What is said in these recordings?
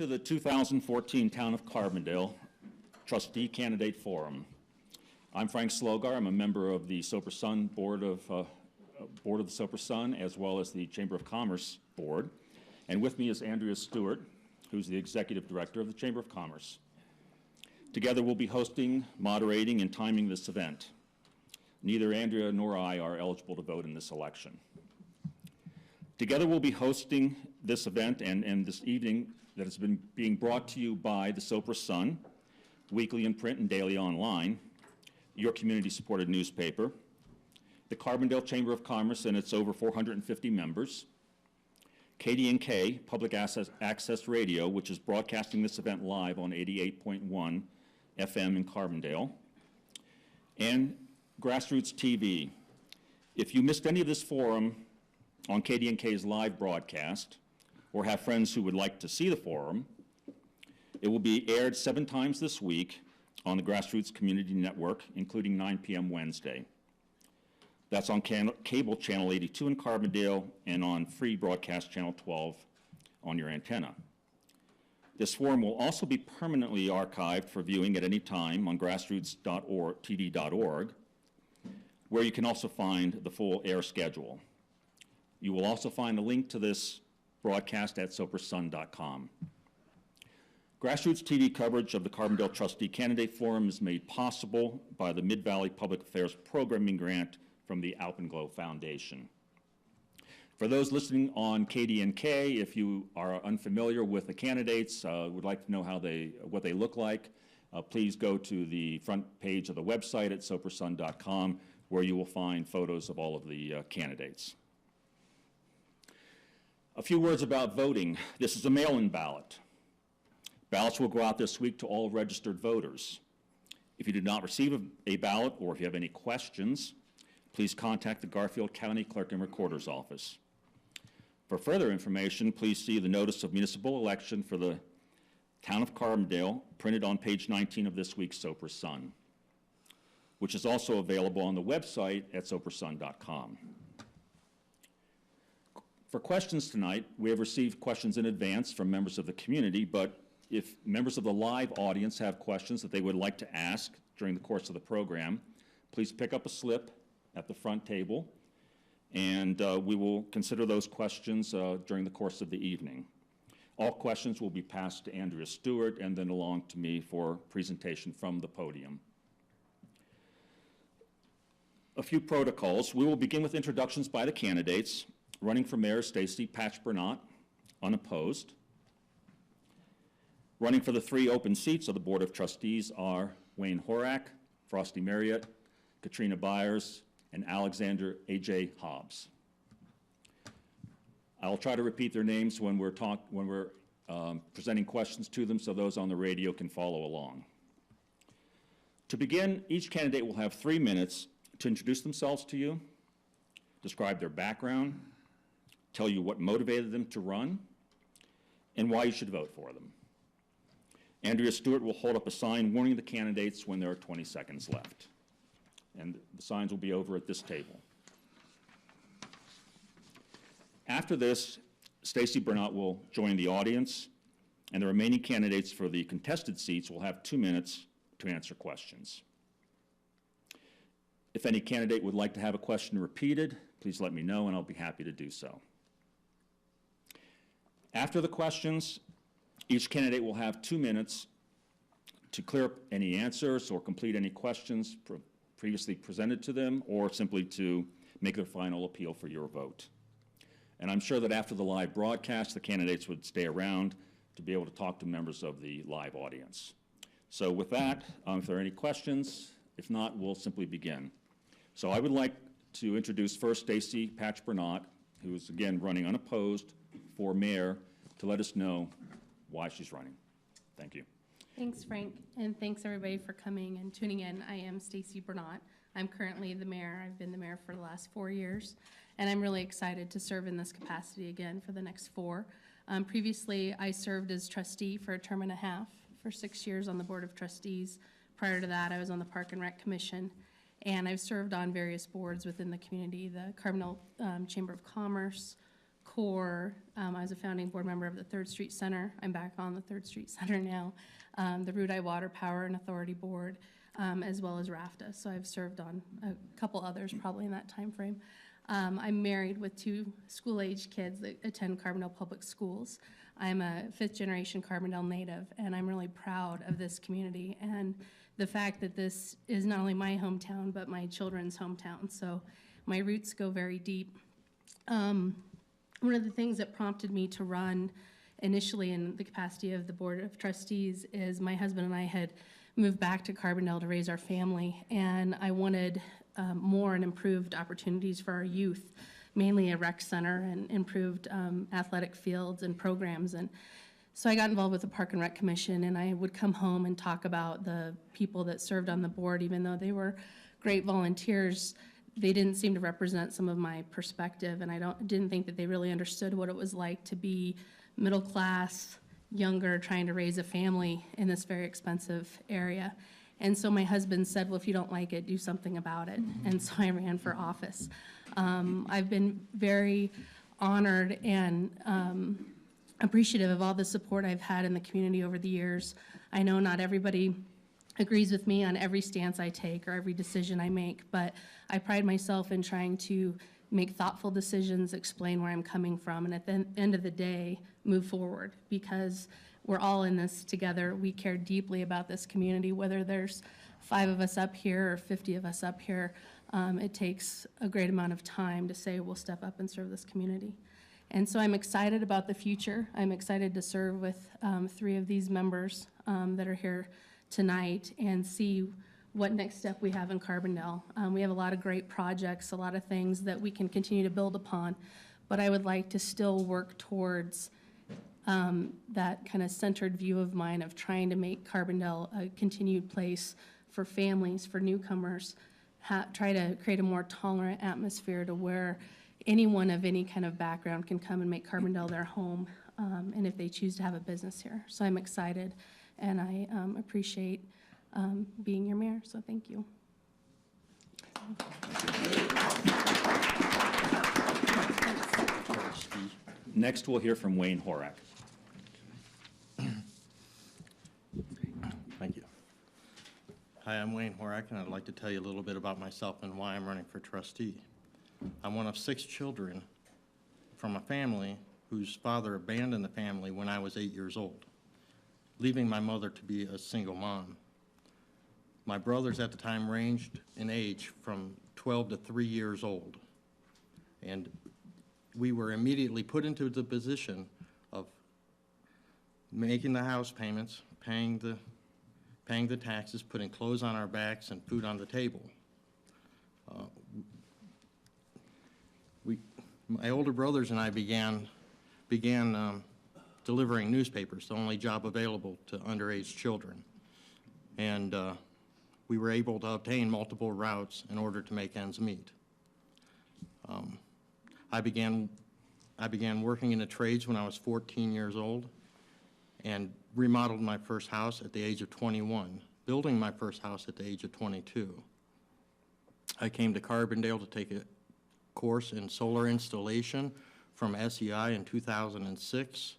to the 2014 Town of Carbondale Trustee Candidate Forum. I'm Frank Slogar. I'm a member of the Soper Sun Board of the Soper Sun, as well as the Chamber of Commerce Board. And with me is Andrea Stewart, who's the Executive Director of the Chamber of Commerce. Together we'll be hosting, moderating, and timing this event. Neither Andrea nor I are eligible to vote in this election. Together we'll be hosting this event and this evening that has been being brought to you by the Soper Sun, weekly in print and daily online, your community-supported newspaper, the Carbondale Chamber of Commerce and its over 450 members, KD&K, Public Access Radio, which is broadcasting this event live on 88.1 FM in Carbondale, and Grassroots TV. If you missed any of this forum on KD&K's live broadcast, or have friends who would like to see the forum, it will be aired 7 times this week on the Grassroots Community Network, including 9 p.m. Wednesday. That's on cable channel 82 in Carbondale and on free broadcast channel 12 on your antenna. This forum will also be permanently archived for viewing at any time on grassroots.tv.org, where you can also find the full air schedule. You will also find a link to this broadcast at sopersun.com. Grassroots TV coverage of the Carbondale Trustee Candidate Forum is made possible by the Mid-Valley Public Affairs Programming Grant from the Alpenglow Foundation. For those listening on KD&K, if you are unfamiliar with the candidates, would like to know what they look like, please go to the front page of the website at sopersun.com, where you will find photos of all of the candidates. A few words about voting. This is a mail-in ballot. Ballots will go out this week to all registered voters. If you did not receive a ballot or if you have any questions, please contact the Garfield County Clerk and Recorder's Office. For further information, please see the Notice of Municipal Election for the Town of Carbondale printed on page 19 of this week's Soper Sun, which is also available on the website at sopersun.com. For questions tonight, we have received questions in advance from members of the community, but if members of the live audience have questions that they would like to ask during the course of the program, please pick up a slip at the front table, and we will consider those questions during the course of the evening. All questions will be passed to Andrea Stewart and then along to me for presentation from the podium. A few protocols. We will begin with introductions by the candidates. Running for Mayor, Stacey Patch-Bernat, unopposed. Running for the 3 open seats of the Board of Trustees are Wayne Horak, Frosty Marriott, Katrina Byers, and Alexander A.J. Hobbs. I'll try to repeat their names when we're presenting questions to them so those on the radio can follow along. To begin, each candidate will have 3 minutes to introduce themselves to you, describe their background, tell you what motivated them to run, and why you should vote for them. Andrea Stewart will hold up a sign warning the candidates when there are 20 seconds left. And the signs will be over at this table. After this, Stacey Bernat will join the audience, and the remaining candidates for the contested seats will have 2 minutes to answer questions. If any candidate would like to have a question repeated, please let me know and I'll be happy to do so. After the questions, each candidate will have 2 minutes to clear up any answers or complete any questions previously presented to them, or simply to make their final appeal for your vote. And I'm sure that after the live broadcast, the candidates would stay around to be able to talk to members of the live audience. So with that, if there are any questions, if not, we'll simply begin. So I would like to introduce first Stacey Patch-Bernat, who is again running unopposed for mayor, to let us know why she's running. Thank you. Thanks, Frank, and thanks everybody for coming and tuning in. I am Stacey Bernat. I'm currently the mayor. I've been the mayor for the last 4 years, and I'm really excited to serve in this capacity again for the next 4. Previously, I served as trustee for a term and a half for 6 years on the Board of Trustees. Prior to that, I was on the Park and Rec Commission, and I've served on various boards within the community, the Carbondale Chamber of Commerce, core. I was a founding board member of the 3rd Street Center. I'm back on the 3rd Street Center now. The Root Eye Water Power and Authority Board, as well as RAFTA. So I've served on a couple others probably in that time frame. I'm married with 2 school-age kids that attend Carbondale Public Schools. I'm a 5th-generation Carbondale native, and I'm really proud of this community and the fact that this is not only my hometown, but my children's hometown. So my roots go very deep. One of the things that prompted me to run initially in the capacity of the Board of Trustees is my husband and I had moved back to Carbondale to raise our family, and I wanted more and improved opportunities for our youth, mainly a rec center and improved athletic fields and programs. And so I got involved with the Park and Rec Commission, and I would come home and talk about the people that served on the board. Even though they were great volunteers, they didn't seem to represent some of my perspective, and I didn't think that they really understood what it was like to be middle class, younger, trying to raise a family in this very expensive area. And so my husband said, well, if you don't like it, do something about it. And so I ran for office. I've been very honored and appreciative of all the support I've had in the community over the years. I know not everybody agrees with me on every stance I take or every decision I make, but I pride myself in trying to make thoughtful decisions, explain where I'm coming from, and at the end of the day, move forward, because we're all in this together. We care deeply about this community, whether there's 5 of us up here or 50 of us up here. It takes a great amount of time to say we'll step up and serve this community. And so I'm excited about the future. I'm excited to serve with 3 of these members that are here tonight and see what next step we have in Carbondale. We have a lot of great projects, a lot of things that we can continue to build upon, but I would like to still work towards that kind of centered view of mine of trying to make Carbondale a continued place for families, for newcomers, try to create a more tolerant atmosphere to where anyone of any kind of background can come and make Carbondale their home, and if they choose to have a business here. So I'm excited, and I appreciate being your mayor, so thank you. Next, we'll hear from Wayne Horak. Thank you. Hi, I'm Wayne Horak, and I'd like to tell you a little bit about myself and why I'm running for trustee. I'm one of 6 children from a family whose father abandoned the family when I was 8 years old, leaving my mother to be a single mom. My brothers at the time ranged in age from 12 to 3 years old, and we were immediately put into the position of making the house payments, paying the taxes, putting clothes on our backs and food on the table. My older brothers and I began delivering newspapers, the only job available to underage children. And we were able to obtain multiple routes in order to make ends meet. I began working in the trades when I was 14 years old and remodeled my first house at the age of 21, building my first house at the age of 22. I came to Carbondale to take a course in solar installation from SEI in 2006,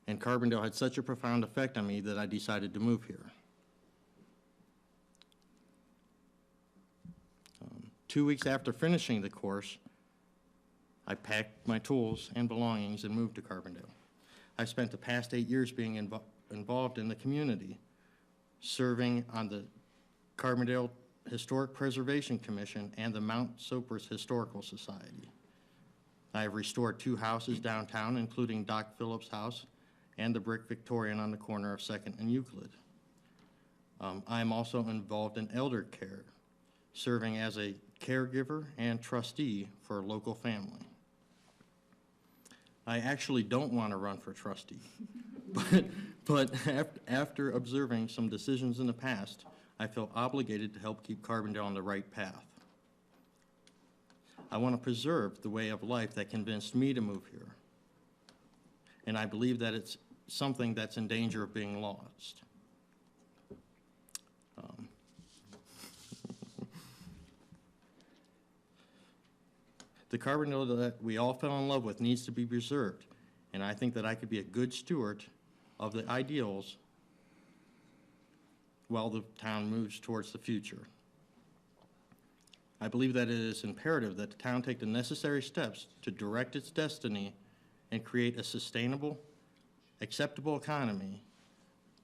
and Carbondale had such a profound effect on me that I decided to move here. 2 weeks after finishing the course, I packed my tools and belongings and moved to Carbondale. I spent the past 8 years being involved in the community, serving on the Carbondale Historic Preservation Commission and the Mount Sopers Historical Society. I have restored 2 houses downtown, including Doc Phillips' house and the brick Victorian on the corner of 2nd and Euclid. I am also involved in elder care, serving as a caregiver and trustee for a local family. I actually don't want to run for trustee, but after observing some decisions in the past, I feel obligated to help keep Carbondale on the right path. I want to preserve the way of life that convinced me to move here, and I believe that it's something that's in danger of being lost. The Carbondale that we all fell in love with needs to be preserved, and I think that I could be a good steward of the ideals while the town moves towards the future. I believe that it is imperative that the town take the necessary steps to direct its destiny and create a sustainable, acceptable economy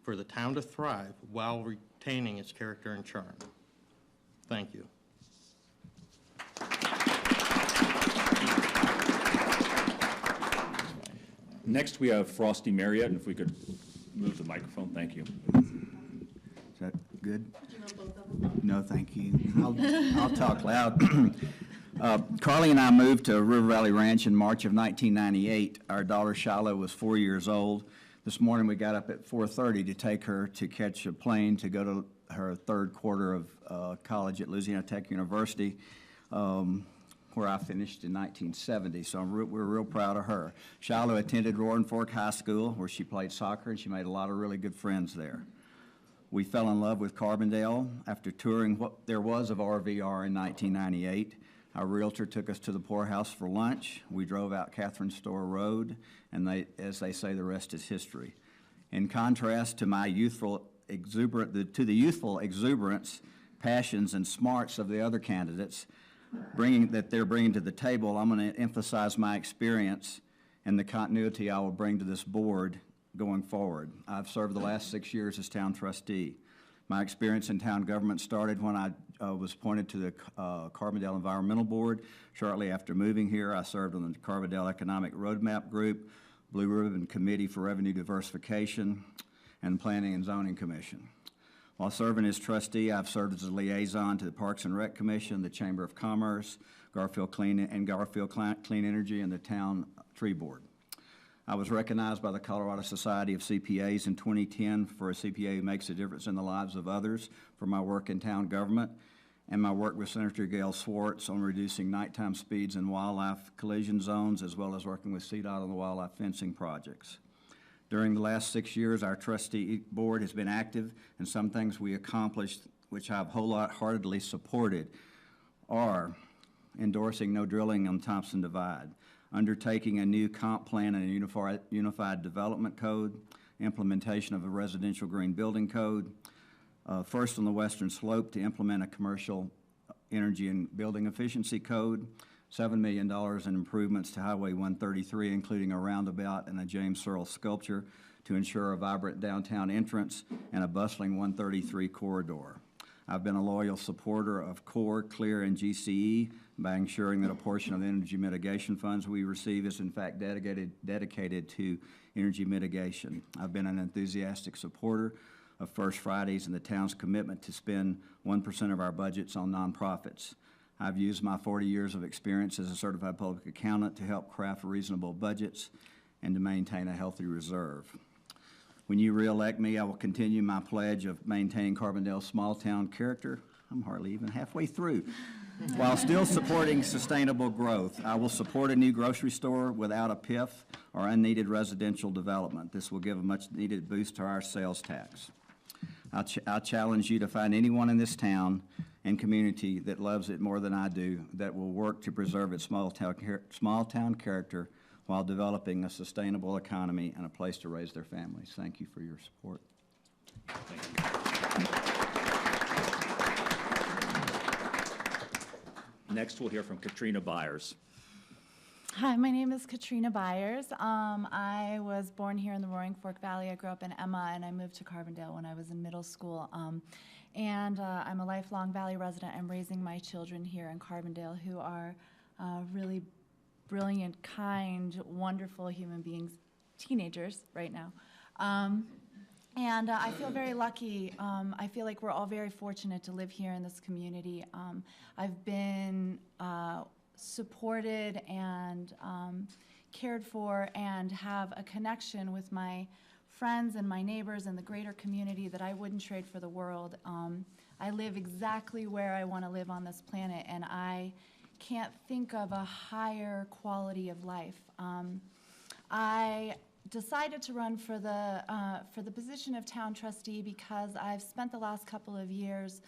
for the town to thrive while retaining its character and charm. Thank you. Next, we have Frosty Marriott, and if we could move the microphone, thank you. Is that good? No, thank you. I'll talk loud. Carly and I moved to River Valley Ranch in March of 1998. Our daughter Shiloh was 4 years old. This morning we got up at 4:30 to take her to catch a plane to go to her third quarter of college at Louisiana Tech University, where I finished in 1970, so we're real proud of her. Shiloh attended Roaring Fork High School, where she played soccer, and she made a lot of really good friends there. We fell in love with Carbondale after touring what there was of RVR in 1998. Our realtor took us to the Poorhouse for lunch. We drove out Catherine Store Road, and as they say, the rest is history. In contrast to my youthful exuberance, passions, and smarts of the other candidates, they're bringing to the table, I'm going to emphasize my experience and the continuity I will bring to this board going forward. I've served the last 6 years as town trustee. My experience in town government started when I was appointed to the Carbondale Environmental Board. Shortly after moving here, I served on the Carbondale Economic Roadmap Group, Blue Ribbon Committee for Revenue Diversification, and Planning and Zoning Commission. While serving as trustee, I've served as a liaison to the Parks and Rec Commission, the Chamber of Commerce, Garfield Clean Energy, and the Town Tree Board. I was recognized by the Colorado Society of CPAs in 2010 for a CPA who makes a difference in the lives of others for my work in town government and my work with Senator Gail Swartz on reducing nighttime speeds in wildlife collision zones, as well as working with CDOT on the wildlife fencing projects. During the last 6 years, our trustee board has been active, and some things we accomplished, which I've wholeheartedly supported, are endorsing no drilling on Thompson Divide, undertaking a new comp plan and a unified development code, implementation of a residential green building code, first on the western slope to implement a commercial energy and building efficiency code, $7 million in improvements to Highway 133, including a roundabout and a James Searle sculpture to ensure a vibrant downtown entrance and a bustling 133 corridor. I've been a loyal supporter of CORE, CLEAR, and GCE by ensuring that a portion of the energy mitigation funds we receive is in fact dedicated to energy mitigation. I've been an enthusiastic supporter of First Fridays and the town's commitment to spend 1% of our budgets on nonprofits. I've used my 40 years of experience as a certified public accountant to help craft reasonable budgets and to maintain a healthy reserve. When you re-elect me, I will continue my pledge of maintaining Carbondale's small-town character. I'm hardly even halfway through. While still supporting sustainable growth, I will support a new grocery store without a PIF or unneeded residential development. This will give a much-needed boost to our sales tax. I'll challenge you to find anyone in this town and community that loves it more than I do, that will work to preserve its small-town character while developing a sustainable economy and a place to raise their families. Thank you for your support. Thank you. Next, we'll hear from Katrina Byers. Hi, my name is Katrina Byers. I was born here in the Roaring Fork Valley. I grew up in Emma, and I moved to Carbondale when I was in middle school. I'm a lifelong Valley resident. I'm raising my children here in Carbondale, who are really brilliant, kind, wonderful human beings, teenagers right now. I feel very lucky. I feel like we're all very fortunate to live here in this community. I've been supported and cared for and have a connection with my friends and my neighbors and the greater community that I wouldn't trade for the world. I live exactly where I want to live on this planet, and I can't think of a higher quality of life. I decided to run for the position of town trustee because I've spent the last couple of years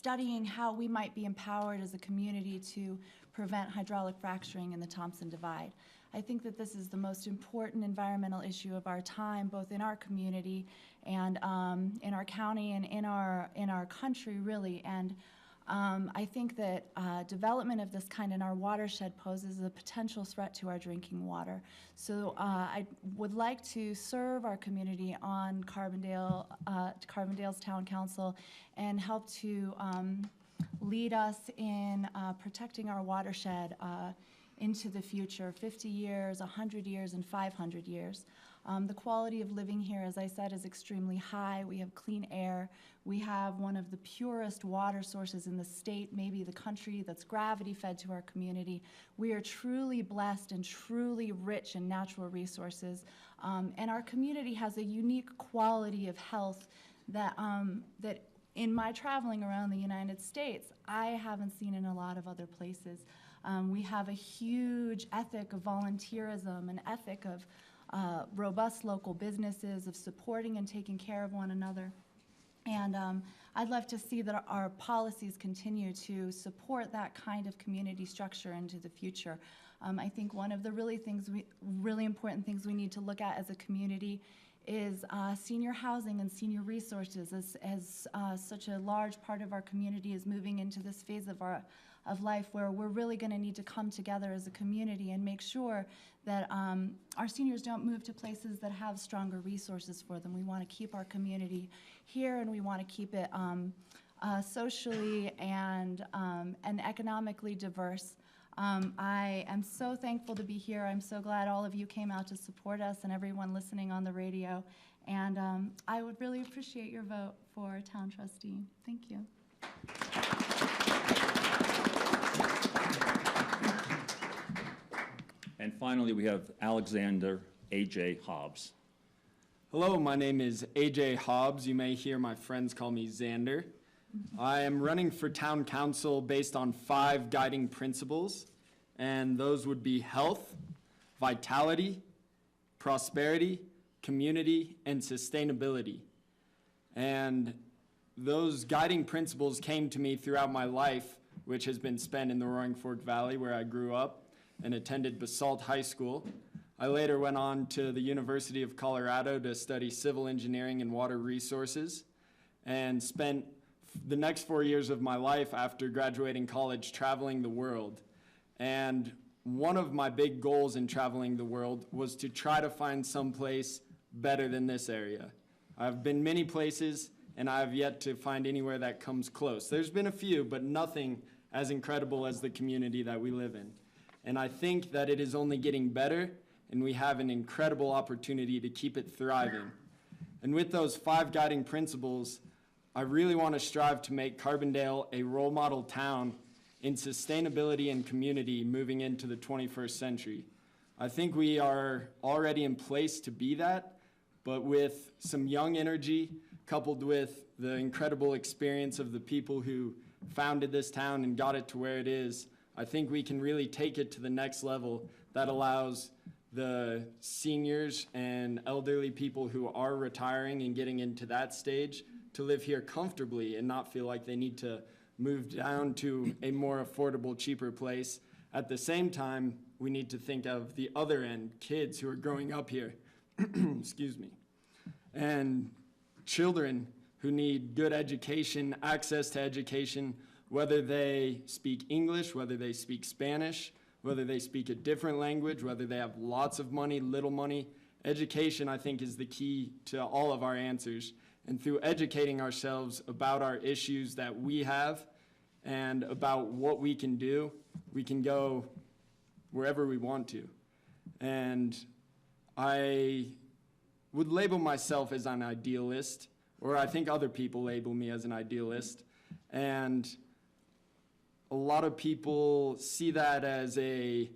studying how we might be empowered as a community to prevent hydraulic fracturing in the Thompson Divide. I think that this is the most important environmental issue of our time, both in our community and in our county and in our country, really. And I think that development of this kind in our watershed poses a potential threat to our drinking water. So I would like to serve our community on Carbondale's Town Council and help to lead us in protecting our watershed into the future, 50 years, 100 years, and 500 years. The quality of living here, as I said, is extremely high. We have clean air. We have one of the purest water sources in the state, maybe the country, that's gravity fed to our community. We are truly blessed and truly rich in natural resources. And our community has a unique quality of health that, that in my traveling around the United States, I haven't seen in a lot of other places. We have a huge ethic of volunteerism, an ethic of robust local businesses, of supporting and taking care of one another. And I'd love to see that our policies continue to support that kind of community structure into the future. I think one of the really important things we need to look at as a community is senior housing and senior resources, as such a large part of our community is moving into this phase of life where we're really going to need to come together as a community and make sure that our seniors don't move to places that have stronger resources for them. We want to keep our community here, and we want to keep it socially and economically diverse. I am so thankful to be here. I'm so glad all of you came out to support us and everyone listening on the radio. And I would really appreciate your vote for town trustee. Thank you. And finally, we have Alexander A.J. Hobbs. Hello, my name is A.J. Hobbs. You may hear my friends call me Xander. I am running for town council based on 5 guiding principles, and those would be health, vitality, prosperity, community, and sustainability. And those guiding principles came to me throughout my life, which has been spent in the Roaring Fork Valley, where I grew up and attended Basalt High School. I later went on to the University of Colorado to study civil engineering and water resources, and spent the next 4 years of my life after graduating college traveling the world. And one of my big goals in traveling the world was to try to find some place better than this area. I've been many places, and I've yet to find anywhere that comes close. There's been a few, but nothing as incredible as the community that we live in. And I think that it is only getting better, and we have an incredible opportunity to keep it thriving. And with those 5 guiding principles, I really want to strive to make Carbondale a role model town in sustainability and community moving into the 21st century. I think we are already in place to be that, but with some young energy coupled with the incredible experience of the people who founded this town and got it to where it is, I think we can really take it to the next level that allows the seniors and elderly people who are retiring and getting into that stage to live here comfortably and not feel like they need to move down to a more affordable, cheaper place. At the same time, we need to think of the other end, kids who are growing up here, excuse me, and children who need good education, access to education, whether they speak English, whether they speak Spanish, whether they speak a different language, whether they have lots of money, little money. Education, I think, is the key to all of our answers. And through educating ourselves about our issues that we have and about what we can do, we can go wherever we want to. And I would label myself as an idealist, or I think other people label me as an idealist. And a lot of people see that as a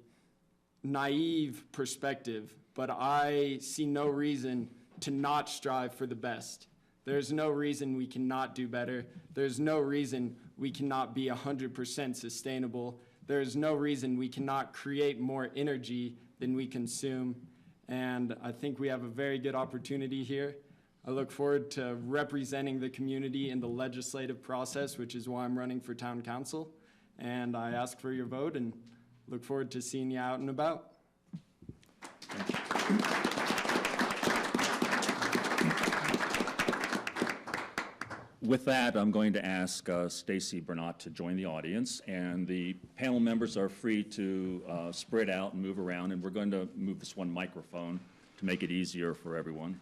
naive perspective, but I see no reason to not strive for the best. There's no reason we cannot do better. There's no reason we cannot be 100% sustainable. There's no reason we cannot create more energy than we consume. And I think we have a very good opportunity here. I look forward to representing the community in the legislative process, which is why I'm running for town council. And I ask for your vote and look forward to seeing you out and about. With that, I'm going to ask Stacy Bernat to join the audience, and the panel members are free to spread out and move around, and we're going to move this one microphone to make it easier for everyone.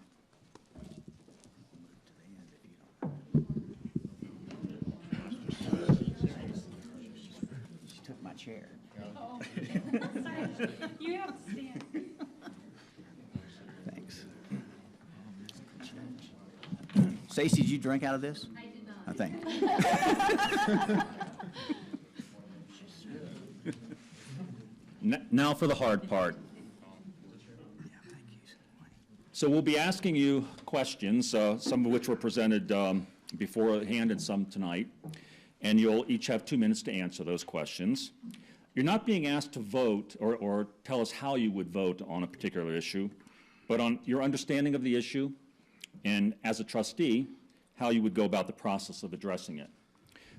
She took my chair. You have to stand. Thanks. Stacy, did you drink out of this? I did not. I think. Now for the hard part. So we'll be asking you questions, some of which were presented beforehand and some tonight, and you'll each have 2 minutes to answer those questions. You're not being asked to vote or tell us how you would vote on a particular issue, but on your understanding of the issue, and as a trustee, how you would go about the process of addressing it.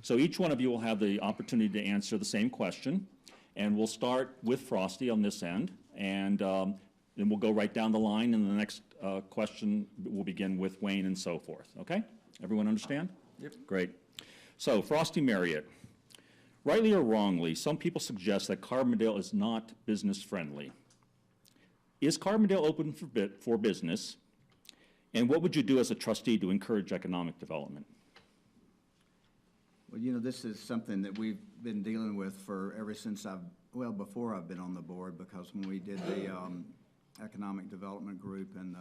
So each one of you will have the opportunity to answer the same question, and we'll start with Frosty on this end, and then we'll go right down the line, and the next question will begin with Wayne and so forth, okay? Everyone understand? Yep. Great. So Frosty Marriott, rightly or wrongly, some people suggest that Carbondale is not business-friendly. Is Carbondale open for business? And what would you do as a trustee to encourage economic development? Well, you know, this is something that we've been dealing with for ever since before I've been on the board, because when we did the Economic Development Group and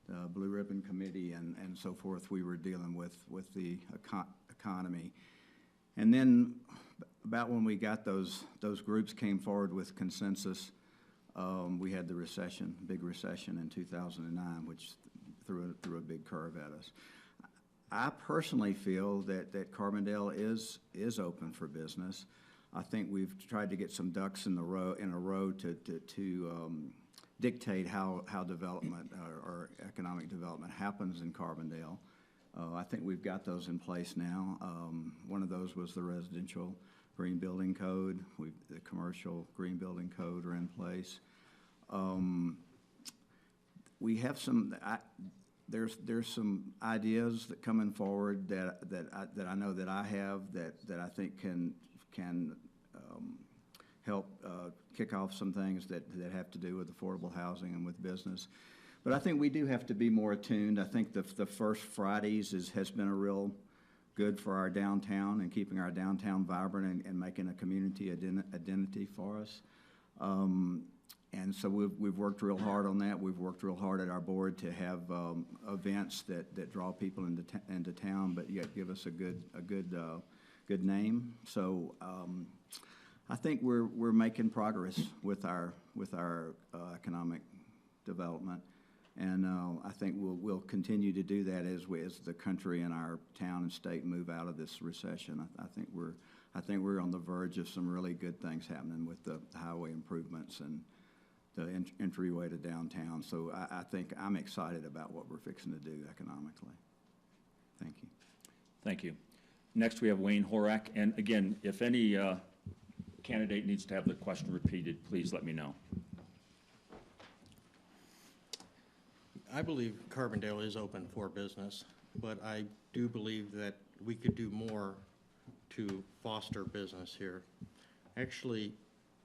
the Blue Ribbon Committee and so forth, we were dealing with the economy. And then about when we got those groups came forward with consensus, we had the recession, big recession in 2009, which threw a big curve at us. I personally feel that Carbondale is open for business. I think we've tried to get some ducks in a row to dictate how development or economic development happens in Carbondale. I think we've got those in place now. One of those was the residential green building code. The commercial green building code are in place. We have some. There's some ideas that coming forward that I know that I have that I think can help kick off some things that have to do with affordable housing and with business. But I think we do have to be more attuned. I think the first Fridays has been a real good for our downtown and keeping our downtown vibrant and making a community identity for us. And so we've worked real hard on that. We've worked real hard at our board to have events that draw people into town, but yet give us a good name. So I think we're making progress with our economic development, and I think we'll continue to do that as the country and our town and state move out of this recession. I think we're on the verge of some really good things happening with the highway improvements and the entryway to downtown. So I think I'm excited about what we're fixing to do economically. Thank you. Thank you. Next, we have Wayne Horak. And again, if any candidate needs to have the question repeated, please let me know. I believe Carbondale is open for business, but I do believe that we could do more to foster business here. Actually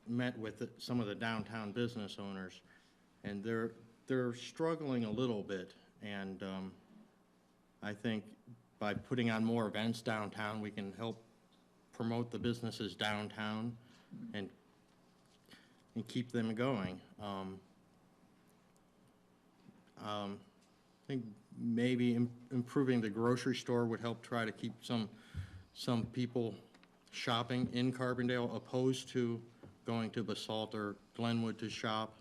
met with some of the downtown business owners, and they're struggling a little bit, and I think by putting on more events downtown, we can help promote the businesses downtown and keep them going. I think maybe improving the grocery store would help try to keep some people shopping in Carbondale opposed to going to Basalt or Glenwood to shop.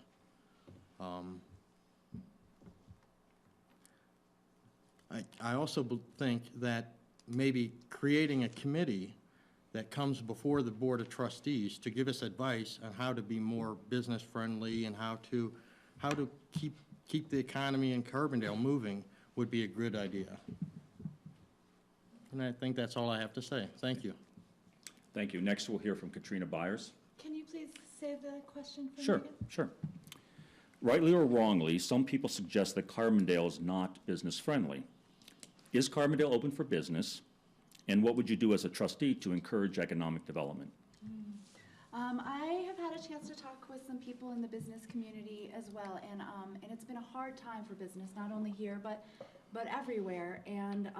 I also think that maybe creating a committee that comes before the Board of Trustees to give us advice on how to be more business friendly and how to keep the economy in Carbondale moving would be a good idea. And I think that's all I have to say. Thank you. Thank you. Next, we'll hear from Katrina Byers. Can you please say the question for me Sure, again? sure. Rightly or wrongly, some people suggest that Carbondale is not business-friendly. Is Carbondale open for business? And what would you do as a trustee to encourage economic development? I have had a chance to talk with some people in the business community as well, and it's been a hard time for business, not only here, but everywhere. And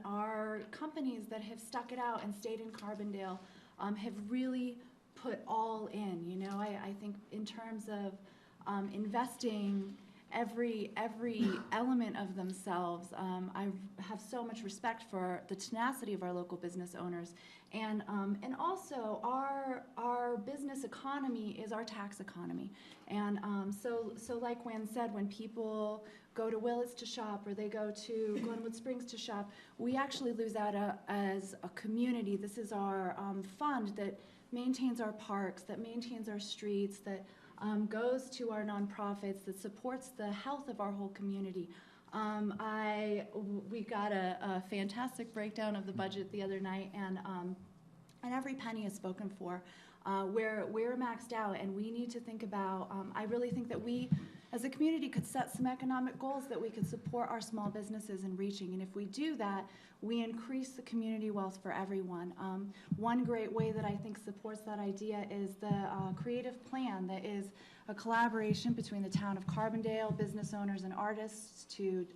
our companies that have stuck it out and stayed in Carbondale have really put all in. You know, I think in terms of investing every element of themselves. I have so much respect for the tenacity of our local business owners, and also our business economy is our tax economy, and so like Wynn said, when people go to Willits to shop or they go to Glenwood Springs to shop, we actually lose out as a community. This is our fund that maintains our parks, that maintains our streets, that goes to our nonprofits, that supports the health of our whole community. We got a fantastic breakdown of the budget the other night, and every penny is spoken for. We're maxed out, and we need to think about, I really think that we, as a community, could set some economic goals that we could support our small businesses in reaching. And if we do that, we increase the community wealth for everyone. One great way that I think supports that idea is the creative plan that is a collaboration between the town of Carbondale, business owners and artists to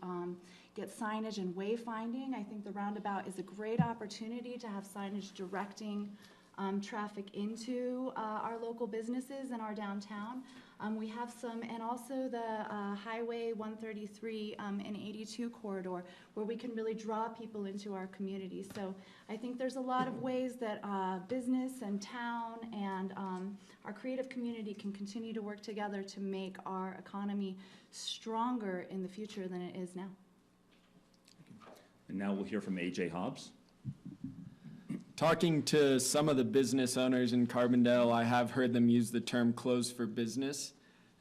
get signage and wayfinding. I think the roundabout is a great opportunity to have signage directing traffic into our local businesses and our downtown. We have some, and also the Highway 133 and 82 corridor, where we can really draw people into our community. So I think there's a lot of ways that business and town and our creative community can continue to work together to make our economy stronger in the future than it is now. And now we'll hear from A.J. Hobbs. Talking to some of the business owners in Carbondale, I have heard them use the term closed for business,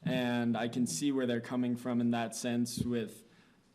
and I can see where they're coming from in that sense, with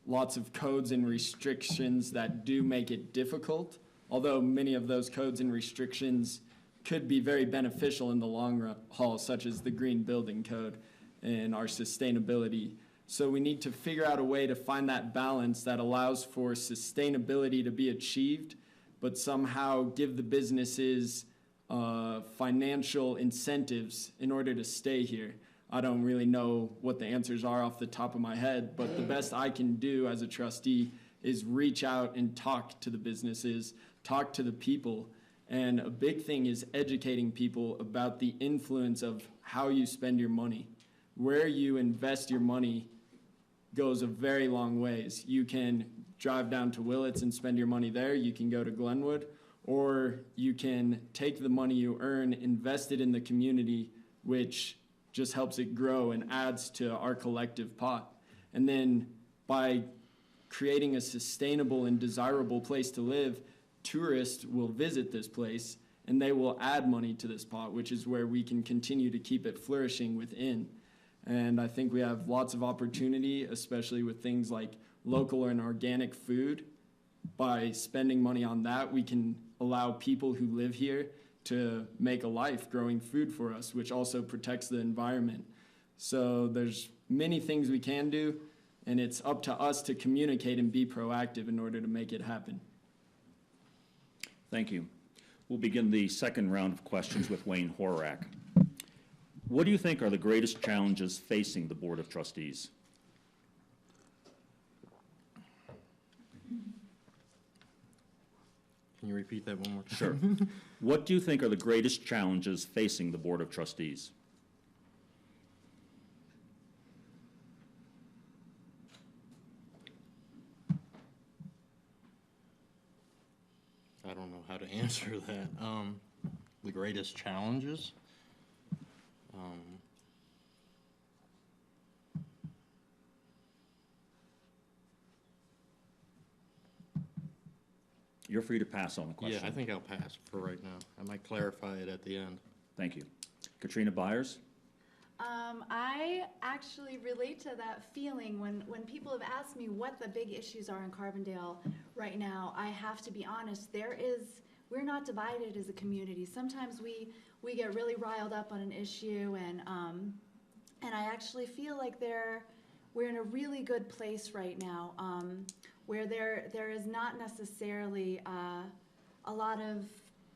lots of codes and restrictions that do make it difficult, although many of those codes and restrictions could be very beneficial in the long haul, such as the Green Building Code and our sustainability. So we need to figure out a way to find that balance that allows for sustainability to be achieved, but somehow give the businesses financial incentives in order to stay here. I don't really know what the answers are off the top of my head, but the best I can do as a trustee is reach out and talk to the businesses, talk to the people. And a big thing is educating people about the influence of how you spend your money. Where you invest your money goes a very long ways. You can drive down to Willits and spend your money there. You can go to Glenwood, or you can take the money you earn, invest it in the community, which just helps it grow and adds to our collective pot. And then by creating a sustainable and desirable place to live, tourists will visit this place and they will add money to this pot, which is where we can continue to keep it flourishing within. And I think we have lots of opportunity, especially with things like local and organic food. By spending money on that, we can allow people who live here to make a life growing food for us, which also protects the environment. So there's many things we can do, and it's up to us to communicate and be proactive in order to make it happen. Thank you. We'll begin the second round of questions with Wayne Horak. What do you think are the greatest challenges facing the Board of Trustees? Can you repeat that one more time? Sure. What do you think are the greatest challenges facing the Board of Trustees? I don't know how to answer that. The greatest challenges? You're free to pass on the question. Yeah, I think I'll pass for right now. I might clarify it at the end. Thank you. Katrina Byers? I actually relate to that feeling when people have asked me what the big issues are in Carbondale right now. I have to be honest, we're not divided as a community. Sometimes we get really riled up on an issue, and I actually feel like we're in a really good place right now, where there is not necessarily a lot of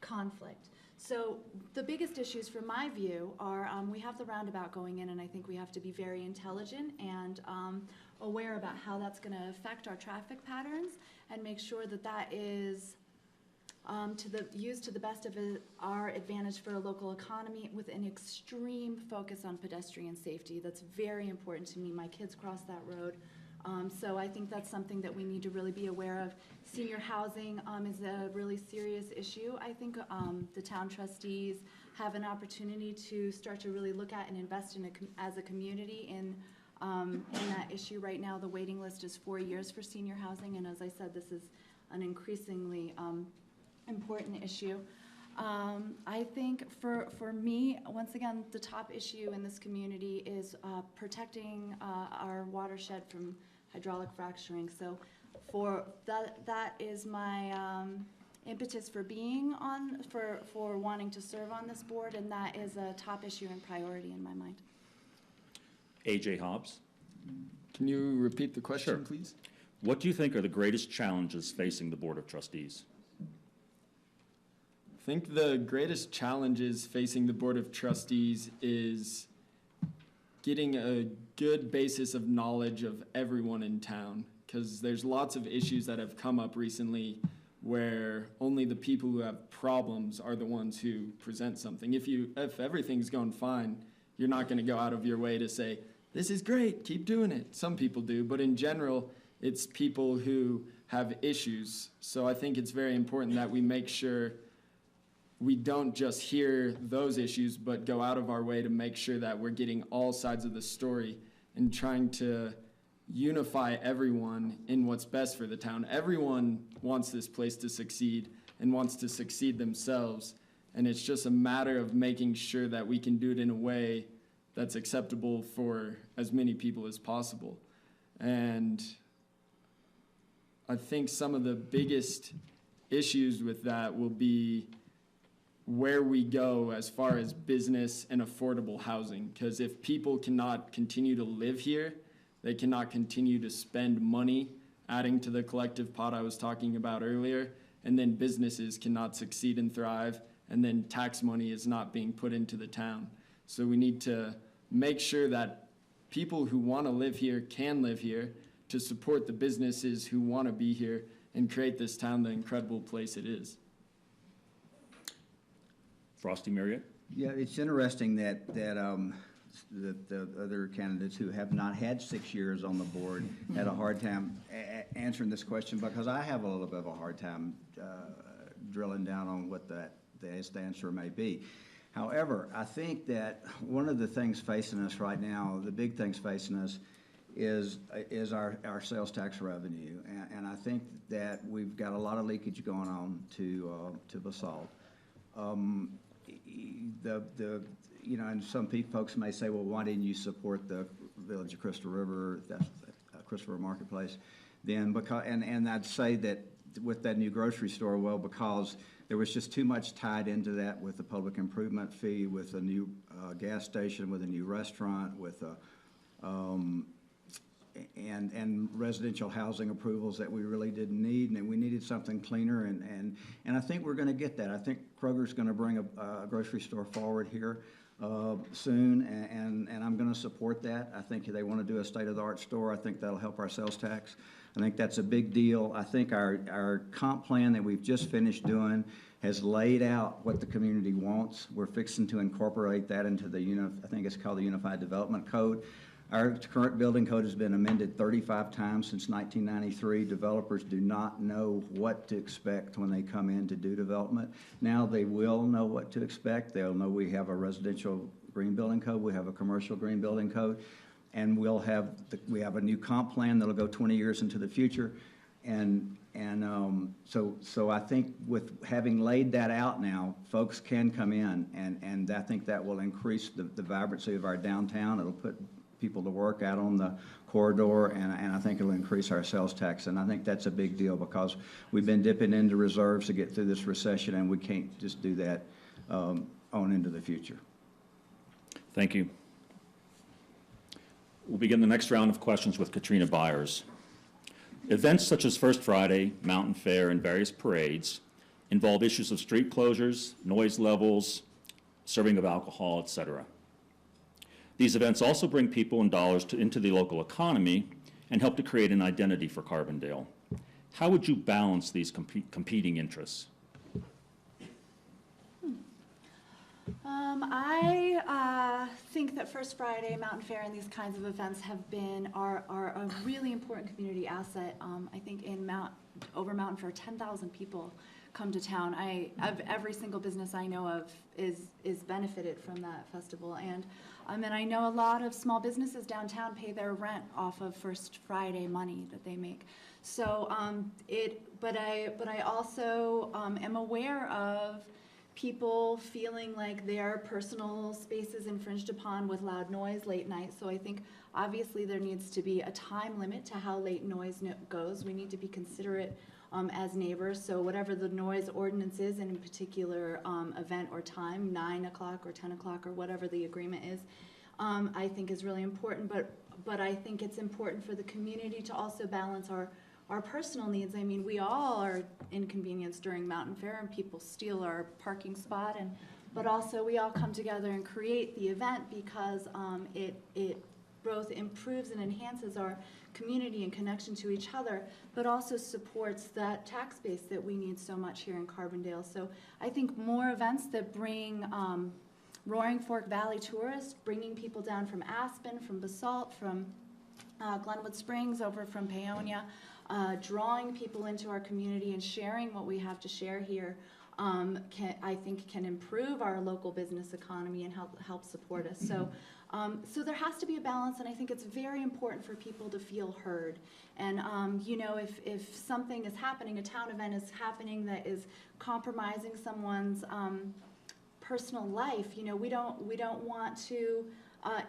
conflict. So the biggest issues from my view are, we have the roundabout going in, and I think we have to be very intelligent and aware about how that's going to affect our traffic patterns, and make sure that that is used to the best of our advantage for a local economy, with an extreme focus on pedestrian safety. That's very important to me. My kids cross that road. So I think that's something that we need to really be aware of. Senior housing is a really serious issue. I think the town trustees have an opportunity to start to really look at and invest in as a community in that issue. Right now, the waiting list is 4 years for senior housing, and as I said, this is an increasingly important issue. I think for me, once again, the top issue in this community is protecting our watershed from hydraulic fracturing. So for that is my impetus for being on, for wanting to serve on this board, and that is a top issue and priority in my mind. A.J. Hobbs, Can you repeat the question, Sure. please? what do you think are the greatest challenges facing the Board of Trustees? I think the greatest challenges facing the Board of Trustees is getting a good basis of knowledge of everyone in town, because there's lots of issues that have come up recently where only the people who have problems are the ones who present something. If everything's going fine, you're not going to go out of your way to say, this is great, keep doing it. Some people do, but in general, it's people who have issues. So I think it's very important that we make sure we don't just hear those issues, but go out of our way to make sure that we're getting all sides of the story and trying to unify everyone in what's best for the town. Everyone wants this place to succeed and wants to succeed themselves. And it's just a matter of making sure that we can do it in a way that's acceptable for as many people as possible. And I think some of the biggest issues with that will be where we go as far as business and affordable housing. Because if people cannot continue to live here, they cannot continue to spend money adding to the collective pot I was talking about earlier, and then businesses cannot succeed and thrive, and then tax money is not being put into the town. So we need to make sure that people who want to live here can live here, to support the businesses who want to be here and create this town the incredible place it is. Frosty Marriott? Yeah, it's interesting that the other candidates who have not had 6 years on the board had a hard time answering this question, because I have a little bit of a hard time drilling down on what the answer may be. However, I think that one of the things facing us right now, the big things facing us, is our sales tax revenue, and I think that we've got a lot of leakage going on to Basalt. And some folks may say, well, why didn't you support the Village of Crystal River, that's Crystal River Marketplace? Then and I'd say that with that new grocery store, well, because there was just too much tied into that with the public improvement fee, with a new gas station, with a new restaurant, with and residential housing approvals that we really didn't need, and we needed something cleaner, and I think we're going to get that. I think Kroger's going to bring a grocery store forward here soon, and I'm going to support that. I think they want to do a state-of-the-art store. I think that'll help our sales tax. I think that's a big deal. I think our comp plan that we've just finished doing has laid out what the community wants. We're fixing to incorporate that into I think it's called the Unified Development Code. Our current building code has been amended 35 times since 1993. Developers do not know what to expect when they come in to do development. Now they will know what to expect. They'll know we have a residential green building code, we have a commercial green building code, and we have a new comp plan that'll go 20 years into the future. So I think with having laid that out now, folks can come in, and I think that will increase the vibrancy of our downtown. It'll put people to work out on the corridor, and I think it'll increase our sales tax. And I think that's a big deal because we've been dipping into reserves to get through this recession, and we can't just do that on into the future. Thank you. We'll begin the next round of questions with Katrina Byers. Events such as First Friday, Mountain Fair, and various parades involve issues of street closures, noise levels, serving of alcohol, etc. These events also bring people and dollars into the local economy and help to create an identity for Carbondale. How would you balance these competing interests? I think that First Friday, Mountain Fair, and these kinds of events are a really important community asset. I think over Mountain Fair, 10,000 people come to town. Every single business I know of is benefited from that festival, and I know a lot of small businesses downtown pay their rent off of First Friday money that they make. So but I also am aware of people feeling like their personal space is infringed upon with loud noise late night. So I think obviously there needs to be a time limit to how late noise goes. We need to be considerate as neighbors. So whatever the noise ordinance is in a particular event or time, 9 o'clock or 10 o'clock or whatever the agreement is, I think is really important. But I think it's important for the community to also balance our personal needs. I mean, we all are inconvenienced during Mountain Fair and people steal our parking spot, but also we all come together and create the event because it both improves and enhances our community and connection to each other, but also supports that tax base that we need so much here in Carbondale. So I think more events that bring Roaring Fork Valley tourists, bringing people down from Aspen, from Basalt, from Glenwood Springs, over from Paonia, drawing people into our community and sharing what we have to share here, I think can improve our local business economy and help support us. So, so there has to be a balance, and I think it's very important for people to feel heard. And you know, if something is happening, a town event is happening that is compromising someone's personal life, you know, we don't want to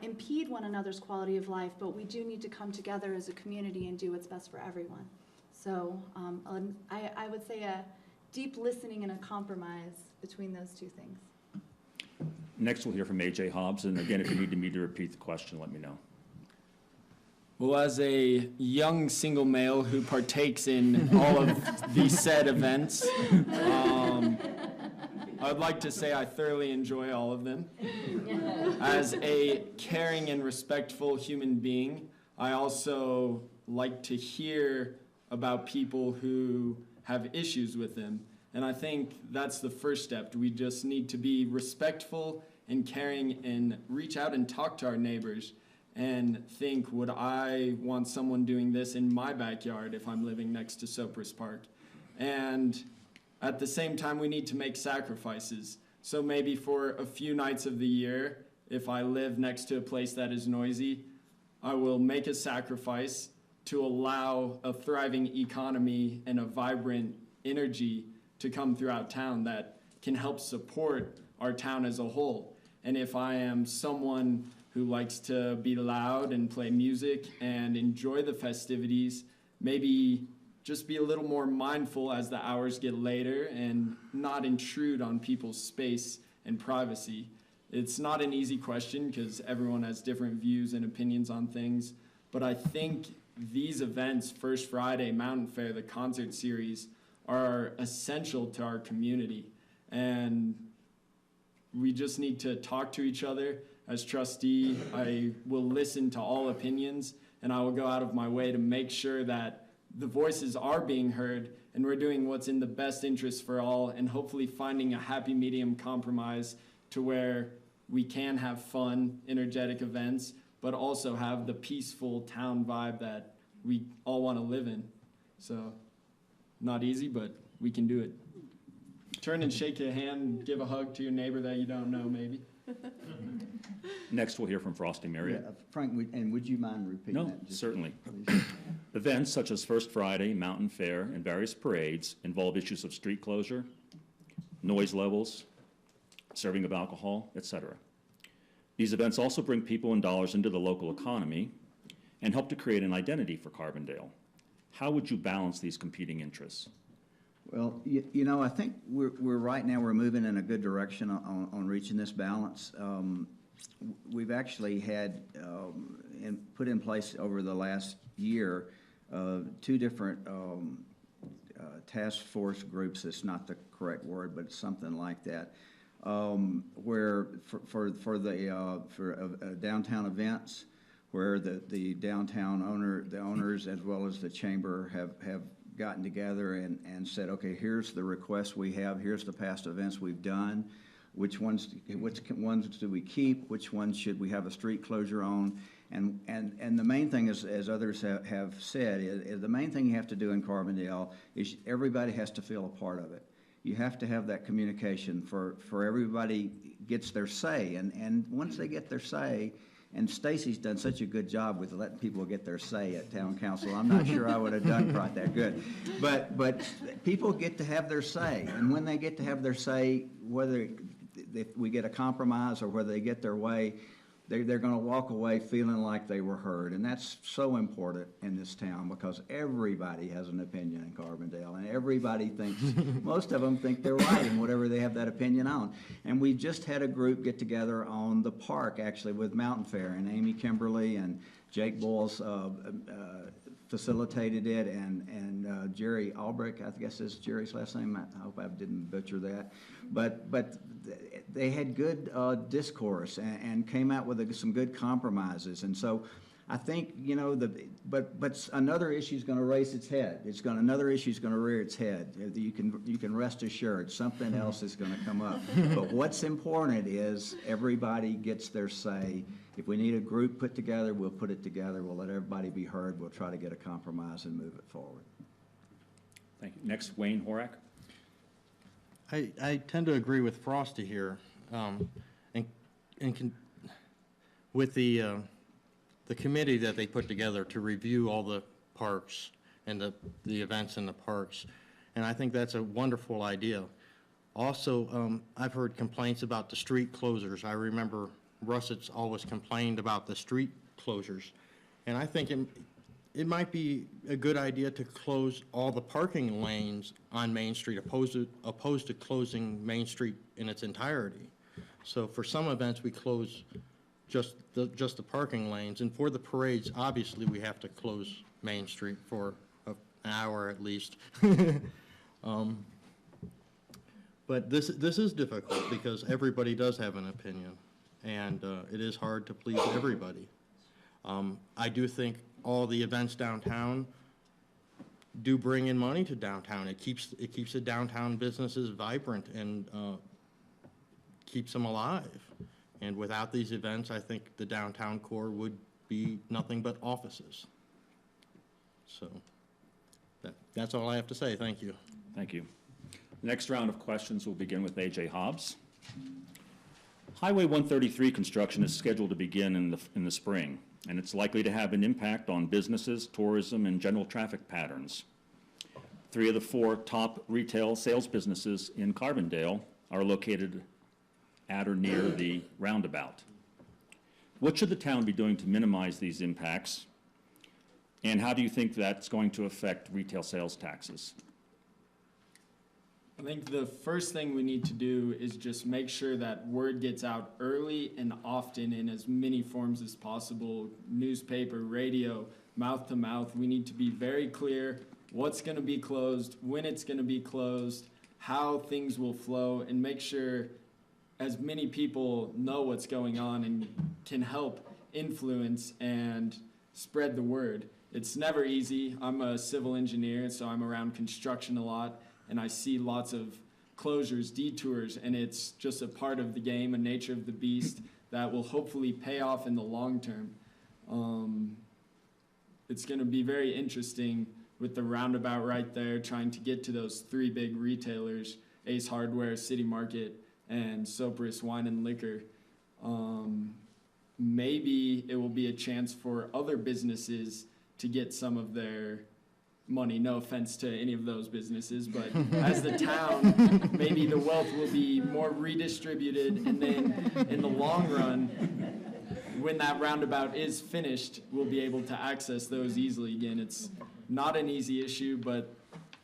impede one another's quality of life, but we do need to come together as a community and do what's best for everyone. So I would say a deep listening and a compromise between those two things. Next, we'll hear from A.J. Hobbs, and again, if you need me to repeat the question, let me know. Well, as a young single male who partakes in all of these said events, I'd like to say I thoroughly enjoy all of them. As a caring and respectful human being, I also like to hear about people who have issues with them. And I think that's the first step. We just need to be respectful and caring and reach out and talk to our neighbors and think, would I want someone doing this in my backyard if I'm living next to Sopris Park? And at the same time, we need to make sacrifices. So maybe for a few nights of the year, if I live next to a place that is noisy, I will make a sacrifice to allow a thriving economy and a vibrant energy to come throughout town that can help support our town as a whole. And if I am someone who likes to be loud and play music and enjoy the festivities, maybe just be a little more mindful as the hours get later and not intrude on people's space and privacy. It's not an easy question because everyone has different views and opinions on things, but I think these events, First Friday, Mountain Fair, the concert series, are essential to our community. And we just need to talk to each other. As trustee, I will listen to all opinions, and I will go out of my way to make sure that the voices are being heard and we're doing what's in the best interest for all, and hopefully finding a happy medium compromise to where we can have fun, energetic events, but also have the peaceful town vibe that we all want to live in. So, not easy, but we can do it. Turn and shake your hand, give a hug to your neighbor that you don't know, maybe. Next, we'll hear from Frosty Marriott. Yeah, Frank, would you mind repeating No, that? certainly. Please? Events such as First Friday, Mountain Fair, and various parades involve issues of street closure, noise levels, serving of alcohol, etc. These events also bring people and dollars into the local economy and help to create an identity for Carbondale. How would you balance these competing interests? Well, you know, I think we're right now, we're moving in a good direction on reaching this balance. We've actually had put in place over the last year 2 different task force groups. It's not the correct word, but it's something like that, where for downtown events, where the downtown owners as well as the chamber have gotten together and said, okay, here's the requests we have, here's the past events we've done, which ones do we keep, which ones should we have a street closure on, and the main thing is, as others have said, is the main thing you have to do in Carbondale is everybody has to feel a part of it. You have to have that communication for everybody gets their say, and once they get their say, and Stacy's done such a good job with letting people get their say at town council. I'm not sure I would have done quite that good. But people get to have their say. And when they get to have their say, whether if we get a compromise or whether they get their way, they're going to walk away feeling like they were heard. And that's so important in this town because everybody has an opinion in Carbondale. And everybody thinks, most of them think they're right in whatever they have that opinion on. And we just had a group get together on the park, actually, with Mountain Fair. And Amy Kimberly and Jake Boyles facilitated it. And Jerry Albrecht, I guess is Jerry's last name. I hope I didn't butcher that. But they had good discourse and came out with some good compromises. And so I think, you know, but another issue is going to raise its head. Another issue is going to rear its head. You can rest assured something else is going to come up. But what's important is everybody gets their say. If we need a group put together, we'll put it together. We'll let everybody be heard. We'll try to get a compromise and move it forward. Thank you. Next, Wayne Horak. I tend to agree with Frosty here, with the committee that they put together to review all the parks and the events in the parks, and I think that's a wonderful idea. Also, I've heard complaints about the street closures. I remember Russett's always complained about the street closures, and I think it might be a good idea to close all the parking lanes on Main Street opposed to closing Main Street in its entirety. So for some events, we close just the parking lanes, and for the parades, obviously, we have to close Main Street for an hour at least. But this is difficult because everybody does have an opinion, and it is hard to please everybody. I do think all the events downtown do bring in money to downtown. It keeps the downtown businesses vibrant and keeps them alive. And without these events, I think the downtown core would be nothing but offices. So that's all I have to say. Thank you. Thank you. The next round of questions will begin with A.J. Hobbs. Highway 133 construction is scheduled to begin in the spring, and it's likely to have an impact on businesses, tourism, and general traffic patterns. 3 of the 4 top retail sales businesses in Carbondale are located at or near the roundabout. What should the town be doing to minimize these impacts, and how do you think that's going to affect retail sales taxes? I think the first thing we need to do is just make sure that word gets out early and often in as many forms as possible, newspaper, radio, mouth to mouth. We need to be very clear what's going to be closed, when it's going to be closed, how things will flow, and make sure as many people know what's going on and can help influence and spread the word. It's never easy. I'm a civil engineer, so I'm around construction a lot, and I see lots of closures, detours, and it's just a part of the game, a nature of the beast that will hopefully pay off in the long term. It's going to be very interesting with the roundabout right there, trying to get to those 3 big retailers, Ace Hardware, City Market, and Sopris Wine and Liquor. Maybe it will be a chance for other businesses to get some of their money. No offense to any of those businesses, but as the town, maybe the wealth will be more redistributed, and then in the long run, when that roundabout is finished, we'll be able to access those easily again. It's not an easy issue, but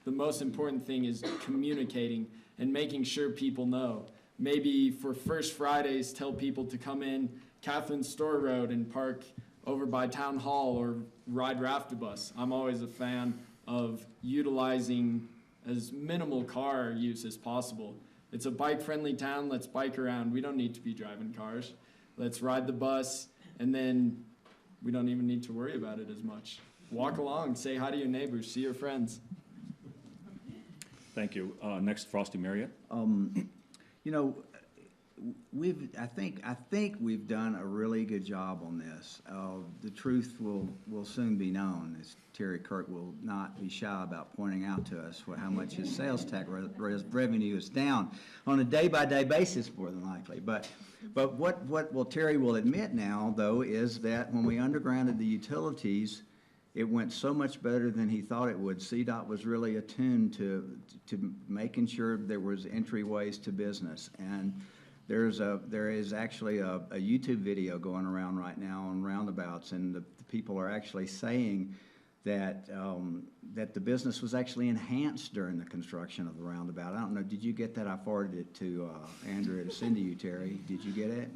the most important thing is communicating and making sure people know. Maybe for First Fridays, tell people to come in Catherine Store Road and park over by Town Hall or ride Raft-A-Bus. I'm always a fan of utilizing as minimal car use as possible. It's a bike-friendly town. Let's bike around. We don't need to be driving cars. Let's ride the bus, and then we don't even need to worry about it as much. Walk along, say hi to your neighbors, see your friends. Thank you. Next, Frosty Marriott. You know, I think we've done a really good job on this. The truth will soon be known, as Terry Kirk will not be shy about pointing out to us how much his sales tax revenue is down on a day-by-day basis, more than likely. But what Terry will admit now, though, is that when we undergrounded the utilities, it went so much better than he thought it would. CDOT was really attuned to making sure there was entryways to business. And there is actually a YouTube video going around right now on roundabouts, and the people are actually saying that that the business was actually enhanced during the construction of the roundabout. I don't know, did you get that? I forwarded it to Andrew to send to you, Terry. Did you get it?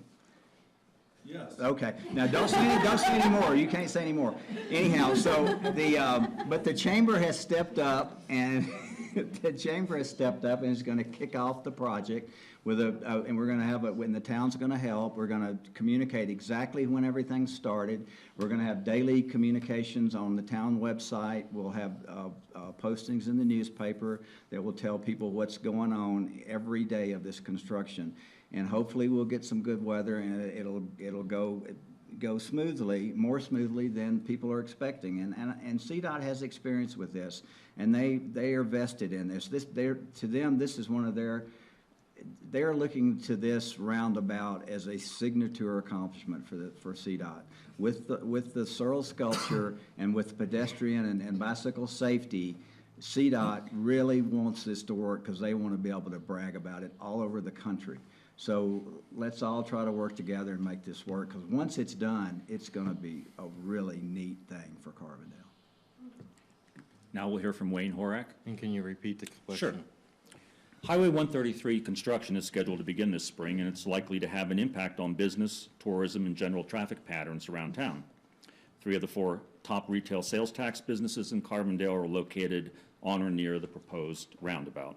Yes. Okay. Now don't say any more. You can't say any more. Anyhow, so but the chamber has stepped up, and the chamber has stepped up and is going to kick off the project with and we're going to have when the town's going to help. We're going to communicate exactly when everything started. We're going to have daily communications on the town website. We'll have postings in the newspaper that will tell people what's going on every day of this construction. And hopefully we'll get some good weather, and it'll go smoothly, more smoothly than people are expecting. And CDOT has experience with this, and they are vested in this. To them, this is one of they're looking to this roundabout as a signature accomplishment for CDOT. With the Searle sculpture and with pedestrian and bicycle safety, CDOT really wants this to work because they want to be able to brag about it all over the country. So let's all try to work together and make this work, because once it's done, it's going to be a really neat thing for Carbondale. Now we'll hear from Wayne Horak. And can you repeat the question? Sure. Highway 133 construction is scheduled to begin this spring, and it's likely to have an impact on business, tourism, and general traffic patterns around town. 3 of the 4 top retail sales tax businesses in Carbondale are located on or near the proposed roundabout.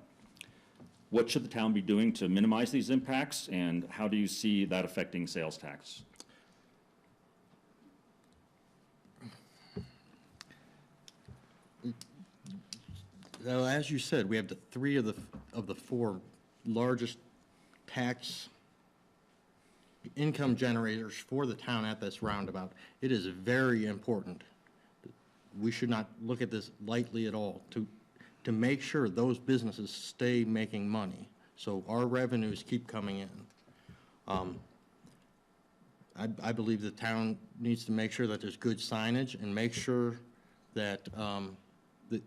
What should the town be doing to minimize these impacts, and how do you see that affecting sales tax? Well, as you said, we have the 3 of the 4 largest tax income generators for the town at this roundabout. It is very important. We should not look at this lightly at all, to make sure those businesses stay making money, so our revenues keep coming in. I believe the town needs to make sure that there's good signage and make sure that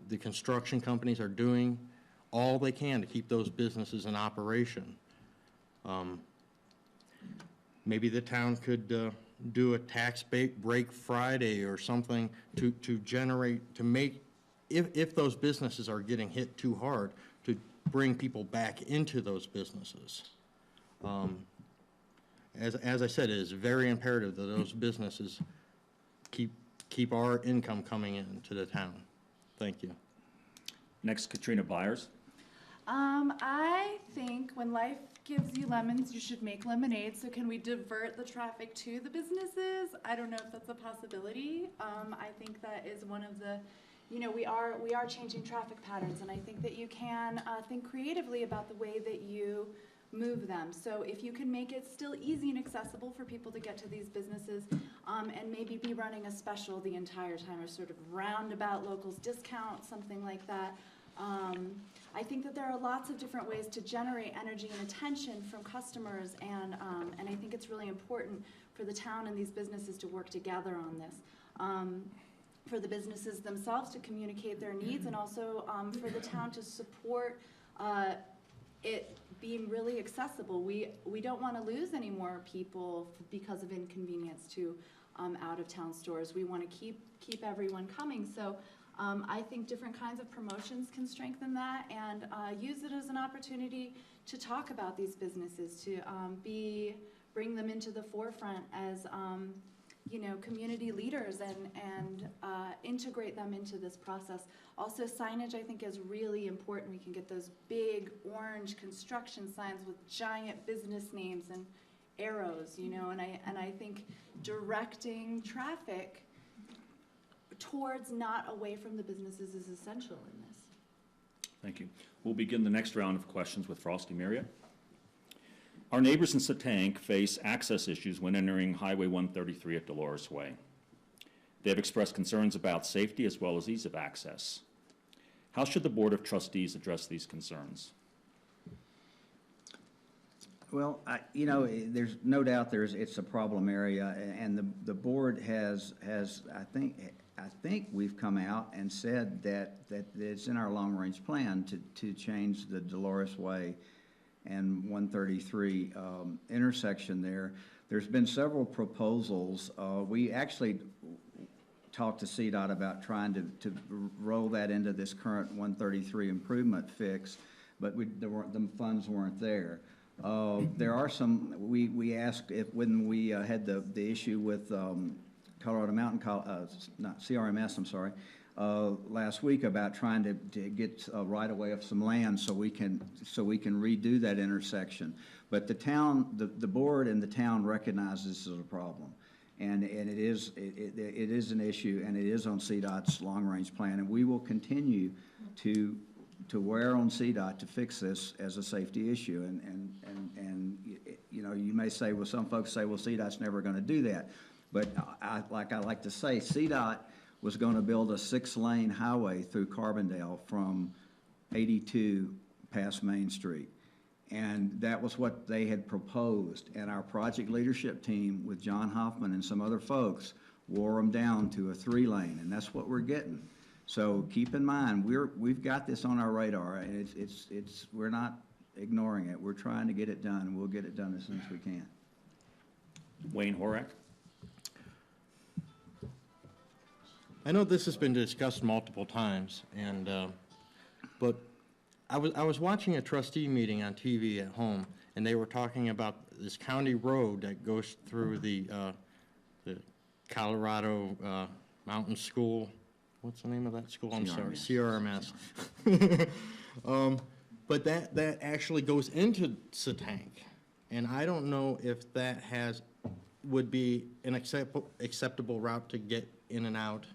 the construction companies are doing all they can to keep those businesses in operation. Maybe the town could do a tax break Friday or something to make, if those businesses are getting hit too hard, to bring people back into those businesses. As I said, it is very imperative that those businesses keep our income coming in to the town. Thank you. Next, Katrina Byers. I think when life gives you lemons, you should make lemonade. So can we divert the traffic to the businesses? I don't know if that's a possibility. I think that is one of the, we are changing traffic patterns, and I think that you can think creatively about the way that you move them. So if you can make it still easy and accessible for people to get to these businesses, and maybe be running a special the entire time, or sort of roundabout locals discount, something like that. I think that there are lots of different ways to generate energy and attention from customers, and I think it's really important for the town and these businesses to work together on this. for the businesses themselves to communicate their needs, and also for the town to support it being really accessible. We don't want to lose any more people because of inconvenience to out-of-town stores. We want to keep everyone coming. So I think different kinds of promotions can strengthen that, and use it as an opportunity to talk about these businesses, to bring them into the forefront as you know, community leaders, and integrate them into this process. Also, signage I think is really important. We can get those big orange construction signs with giant business names and arrows, you know, and I think directing traffic towards, not away from the businesses, is essential in this. Thank you. We'll begin the next round of questions with Frosty Marriott. Our neighbors in Satank face access issues when entering Highway 133 at Dolores Way. They have expressed concerns about safety as well as ease of access. How should the Board of Trustees address these concerns? Well, you know, there's no doubt it's a problem area, and the board has I think we've come out and said that it's in our long-range plan to change the Dolores Way and 133 intersection there. There's been several proposals. We actually talked to CDOT about trying to roll that into this current 133 improvement fix, but the funds weren't there. There are some, we asked if, when we had the issue with Colorado Mountain, not CRMS, I'm sorry, last week, about trying to get a right-of-way of some land so we can redo that intersection. But the town, the board and the town recognize this is a problem, and it is an issue, and it is on CDOT's long-range plan, and we will continue to wear on CDOT to fix this as a safety issue. And you know, you may say, well, some folks say, well, CDOT's never going to do that, but I like to say, CDOT was going to build a 6-lane highway through Carbondale from 82 past Main Street. And that was what they had proposed. And our project leadership team with John Hoffman and some other folks wore them down to a 3-lane, and that's what we're getting. So keep in mind, we've got this on our radar, and we're not ignoring it. We're trying to get it done, and we'll get it done as soon as we can. Wayne Horak. I know this has been discussed multiple times, and but I was watching a trustee meeting on TV at home, and they were talking about this county road that goes through the Colorado Mountain School. What's the name of that school? I'm sorry, CRMS. But that actually goes into Satank, and I don't know if that would be an acceptable route to get in and out,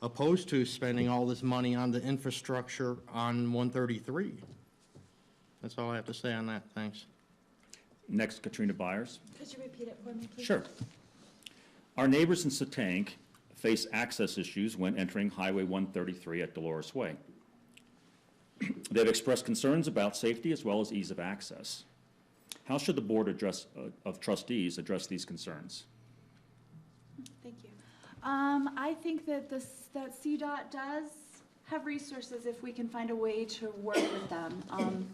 opposed to spending all this money on the infrastructure on 133. That's all I have to say on that. Thanks. Next, Katrina Byers. Could you repeat it for me, please? Sure. Our neighbors in Satank face access issues when entering Highway 133 at Dolores Way. They've expressed concerns about safety as well as ease of access. How should the Board of Trustees address these concerns? Thank you. I think that that CDOT does have resources if we can find a way to work with them.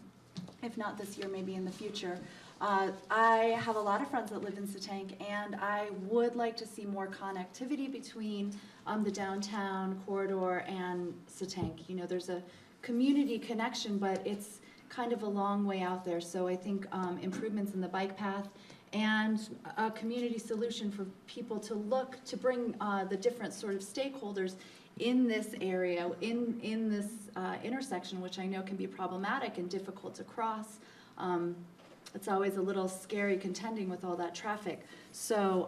If not this year, maybe in the future. I have a lot of friends that live in Satank, and I would like to see more connectivity between the downtown corridor and Satank. You know, there's a community connection, but it's kind of a long way out there. So I think improvements in the bike path and a community solution for people to bring the different sort of stakeholders in this area, in this intersection, which I know can be problematic and difficult to cross. It's always a little scary contending with all that traffic. So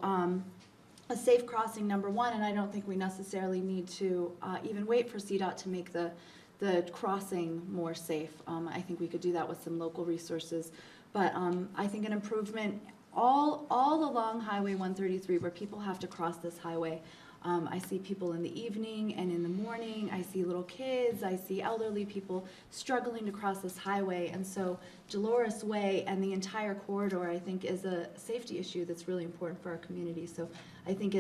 a safe crossing, number one, and I don't think we necessarily need to even wait for CDOT to make the crossing more safe. I think we could do that with some local resources. But I think an improvement all along Highway 133, where people have to cross this highway, I see people in the evening and in the morning. I see little kids. I see elderly people struggling to cross this highway. And so Dolores Way and the entire corridor, I think, is a safety issue that's really important for our community. So I think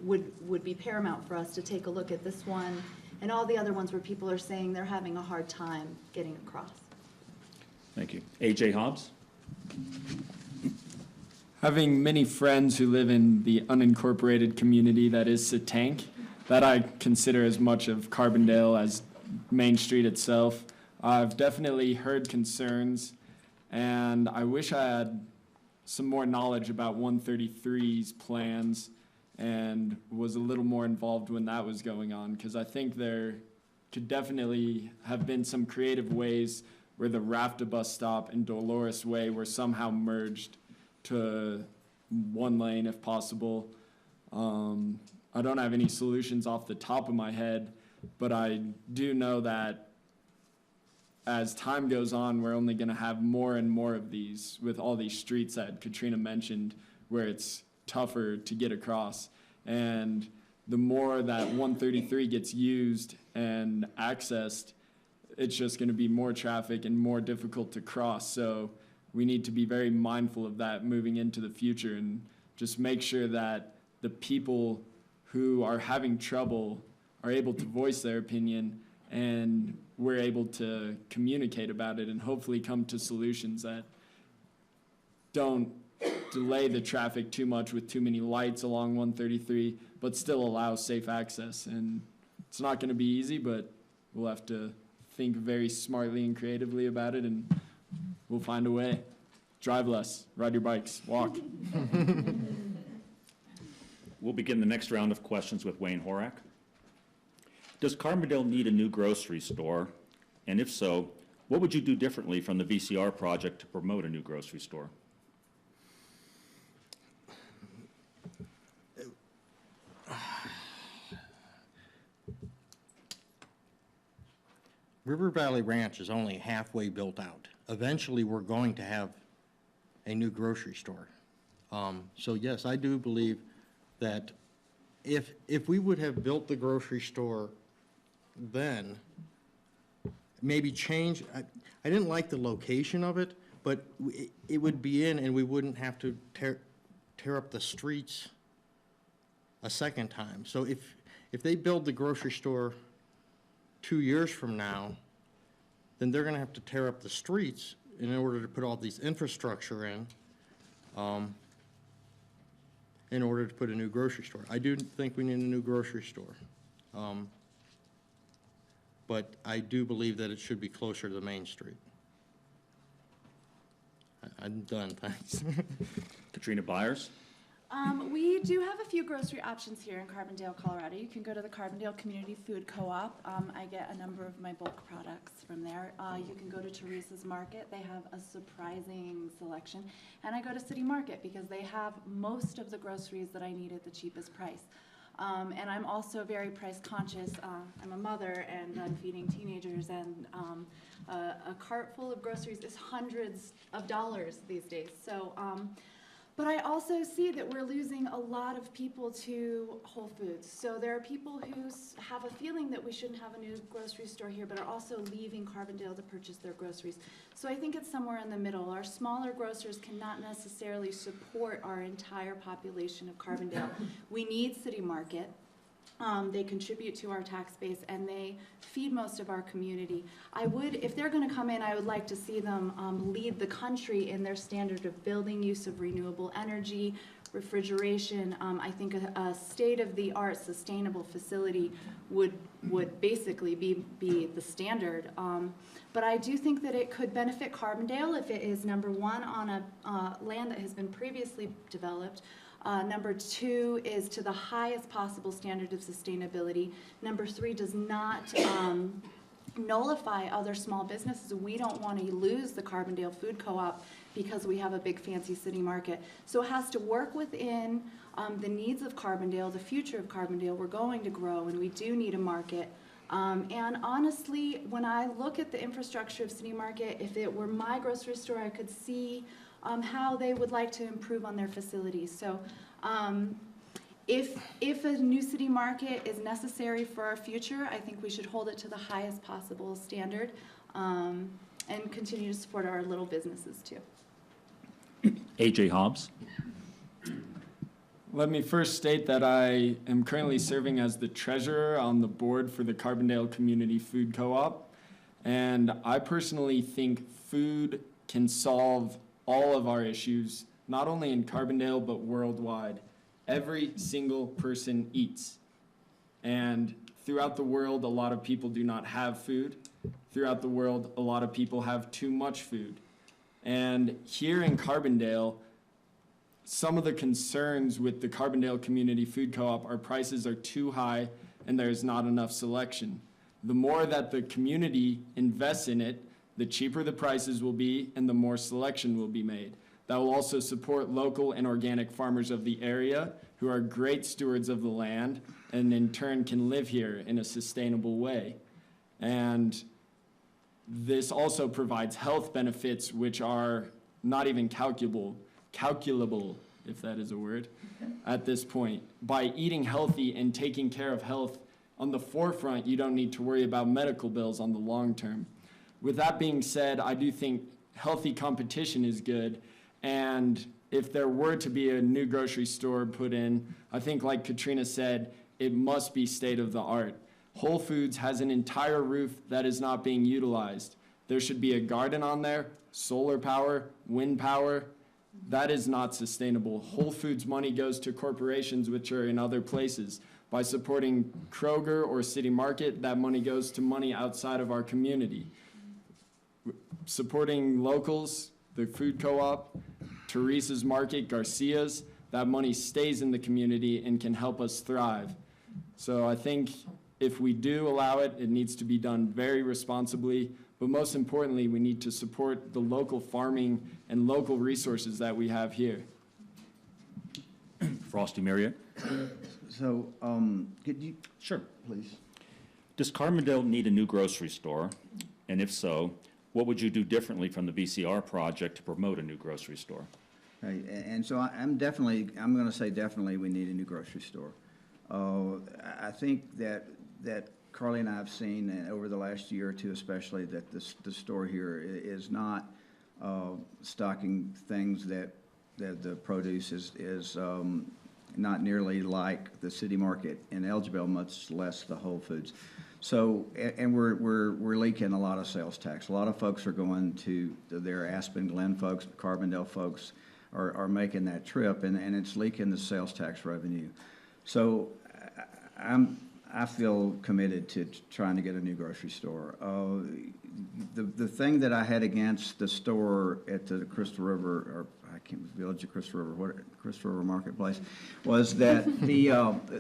would be paramount for us to take a look at this one and all the other ones where people are saying they're having a hard time getting across. Thank you. A.J. Hobbs? Having many friends who live in the unincorporated community that is Satank, that I consider as much of Carbondale as Main Street itself, I've definitely heard concerns, and I wish I had some more knowledge about 133's plans and was a little more involved when that was going on, because I think there could definitely have been some creative ways where the Rafta bus stop and Dolores Way were somehow merged to one lane if possible. I don't have any solutions off the top of my head, but I do know that as time goes on, we're only going to have more and more of these with all these streets that Katrina mentioned where it's tougher to get across. And the more that 133 gets used and accessed, it's just going to be more traffic and more difficult to cross. So we need to be very mindful of that moving into the future and just make sure that the people who are having trouble are able to voice their opinion and we're able to communicate about it and hopefully come to solutions that don't delay the traffic too much with too many lights along 133, but still allow safe access. And it's not going to be easy, but we'll have to think very smartly and creatively about it, and we'll find a way. Drive less, ride your bikes, walk. We'll begin the next round of questions with Wayne Horak. Does Carbondale need a new grocery store? And if so, what would you do differently from the VCR project to promote a new grocery store? River Valley Ranch is only halfway built out. Eventually, we're going to have a new grocery store. So yes, I do believe that if we would have built the grocery store then, maybe change, I didn't like the location of it, but it would be in and we wouldn't have to tear up the streets a second time. So if they build the grocery store 2 years from now, then they're going to have to tear up the streets in order to put all these infrastructure in order to put a new grocery store. I do think we need a new grocery store. But I do believe that it should be closer to the main street. I'm done, thanks. Katrina Byers? We do have a few grocery options here in Carbondale, Colorado. You can go to the Carbondale Community Food Co-op. I get a number of my bulk products from there. You can go to Teresa's Market. They have a surprising selection. And I go to City Market because they have most of the groceries that I need at the cheapest price. And I'm also very price conscious. I'm a mother and I'm feeding teenagers, and a cart full of groceries is hundreds of dollars these days. So, but I also see that we're losing a lot of people to Whole Foods. So there are people who have a feeling that we shouldn't have a new grocery store here, but are also leaving Carbondale to purchase their groceries. So I think it's somewhere in the middle. Our smaller grocers cannot necessarily support our entire population of Carbondale. We need City Market. They contribute to our tax base and they feed most of our community. If they're going to come in, I would like to see them lead the country in their standard of building, use of renewable energy, refrigeration. I think a state-of-the-art sustainable facility would basically be the standard. But I do think that it could benefit Carbondale if it is, number one, on a land that has been previously developed. Number two is to the highest possible standard of sustainability. Number three does not nullify other small businesses. We don't want to lose the Carbondale Food Co-op because we have a big fancy City Market. So it has to work within the needs of Carbondale, the future of Carbondale. We're going to grow and we do need a market. And honestly, when I look at the infrastructure of City Market, if it were my grocery store, I could see how they would like to improve on their facilities. So if a new city market is necessary for our future, I think we should hold it to the highest possible standard, and continue to support our little businesses too. AJ Hobbs. Let me first state that I am currently serving as the treasurer on the board for the Carbondale Community Food Co-op. And I personally think food can solve all of our issues, not only in Carbondale, but worldwide. Every single person eats. And throughout the world, a lot of people do not have food. Throughout the world, a lot of people have too much food. And here in Carbondale, some of the concerns with the Carbondale Community Food Co-op are prices are too high and there's not enough selection. The more that the community invests in it, the cheaper the prices will be and the more selection will be made. That will also support local and organic farmers of the area who are great stewards of the land and in turn can live here in a sustainable way. And this also provides health benefits which are not even calculable, if that is a word, at this point. By eating healthy and taking care of health on the forefront, you don't need to worry about medical bills on the long term. With that being said, I do think healthy competition is good, and if there were to be a new grocery store put in, I think like Katrina said, it must be state of the art. Whole Foods has an entire roof that is not being utilized. There should be a garden on there, solar power, wind power. That is not sustainable. Whole Foods money goes to corporations which are in other places. By supporting Kroger or City Market, that money goes to money outside of our community. Supporting locals, the food co-op, Teresa's Market, Garcia's, that money stays in the community and can help us thrive. So I think if we do allow it, it needs to be done very responsibly. But most importantly, we need to support the local farming and local resources that we have here. Frosty Marriott. So, could you, Sure. please? Does Carbondale need a new grocery store? And if so, what would you do differently from the VCR project to promote a new grocery store? Okay, and so I'm going to say definitely we need a new grocery store. I think that Carly and I have seen over the last year or two especially that the store here is not stocking things that the produce is not nearly like the City Market in Elgibel, much less the Whole Foods. So, and we're leaking a lot of sales tax. A lot of folks are going to their Aspen Glen folks, Carbondale folks are making that trip, and it's leaking the sales tax revenue. So I feel committed to trying to get a new grocery store. The thing that I had against the store at the Crystal River, or I can't, Village of Crystal River, Crystal River Marketplace, was that the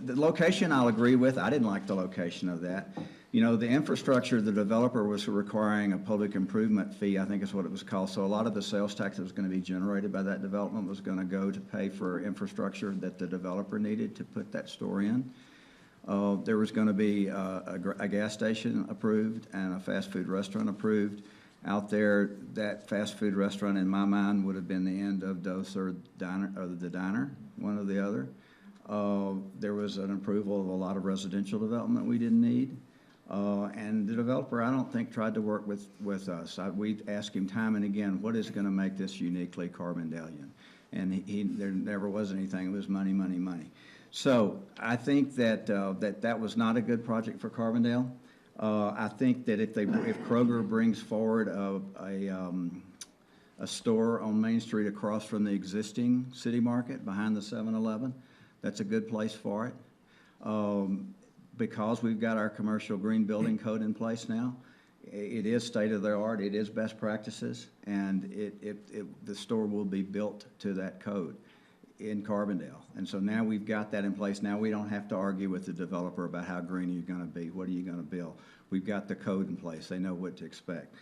location I'll agree with. I didn't like the location of that. You know, the infrastructure, the developer was requiring a public improvement fee, I think is what it was called. So a lot of the sales tax that was going to be generated by that development was going to go to pay for infrastructure that the developer needed to put that store in. There was going to be a gas station approved and a fast food restaurant approved. Out there, that fast food restaurant, in my mind, would have been the end of Dose or the diner, one or the other. There was an approval of a lot of residential development we didn't need. And the developer, I don't think, tried to work with us. We asked him time and again, what is going to make this uniquely Carbondalian? And there never was anything. It was money, money, money. So I think that that was not a good project for Carbondale. I think that if Kroger brings forward a store on Main Street across from the existing City Market behind the 7-Eleven, that's a good place for it. Because we've got our commercial green building code in place now, it is state of the art, it is best practices, and the store will be built to that code in Carbondale. And so now we've got that in place. Now we don't have to argue with the developer about how green are you going to be, what are you going to build. We've got the code in place. They know what to expect.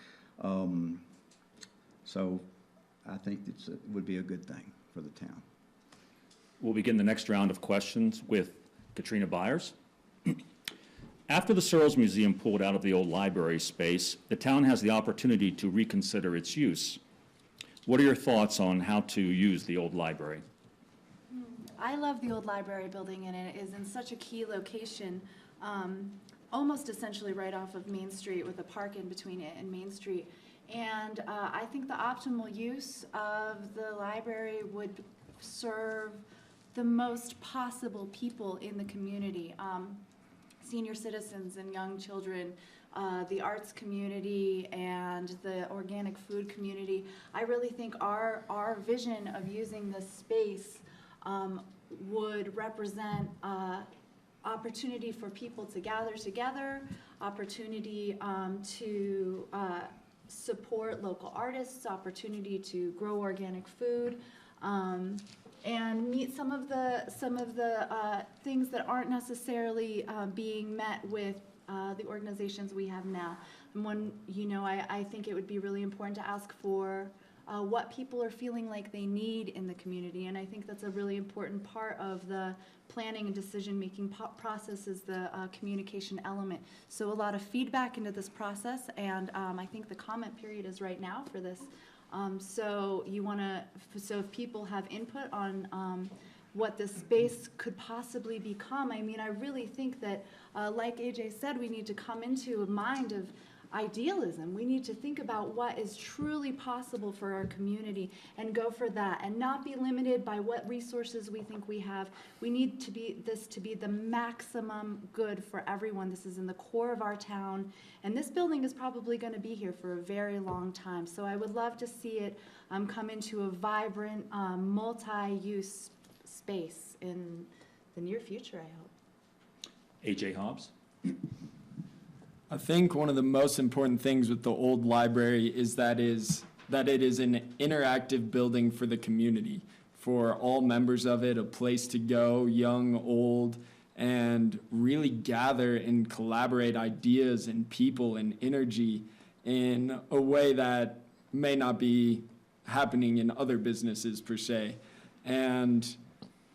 So I think it would be a good thing for the town. We'll begin the next round of questions with Katrina Byers. After the Searles Museum pulled out of the old library space, the town has the opportunity to reconsider its use. What are your thoughts on how to use the old library? I love the old library building, and it is in such a key location, almost essentially right off of Main Street with a park in between it and Main Street. And I think the optimal use of the library would serve the most possible people in the community, senior citizens and young children, the arts community and the organic food community. I really think our vision of using this space would represent opportunity for people to gather together, opportunity to support local artists, opportunity to grow organic food, and meet some of the things that aren't necessarily being met with the organizations we have now. And one, I think it would be really important to ask for what people are feeling like they need in the community, and I think that's a really important part of the planning and decision-making process is the communication element. So a lot of feedback into this process, and I think the comment period is right now for this. So if people have input on what this space could possibly become, I mean, I really think that, like AJ said, we need to come into a mind of idealism. We need to think about what is truly possible for our community and go for that and not be limited by what resources we think we have. We need this to be the maximum good for everyone. This is in the core of our town, and this building is probably going to be here for a very long time. So I would love to see it come into a vibrant, multi-use space in the near future, I hope. A.J. Hobbs? I think one of the most important things with the old library is that it is an interactive building for the community, for all members of it, a place to go, young, old, and really gather and collaborate ideas and people and energy in a way that may not be happening in other businesses per se. And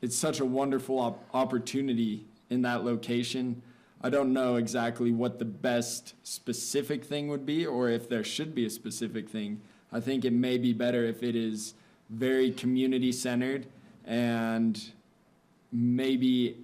it's such a wonderful opportunity in that location. I don't know exactly what the best specific thing would be or if there should be a specific thing. I think it may be better if it is very community-centered and maybe,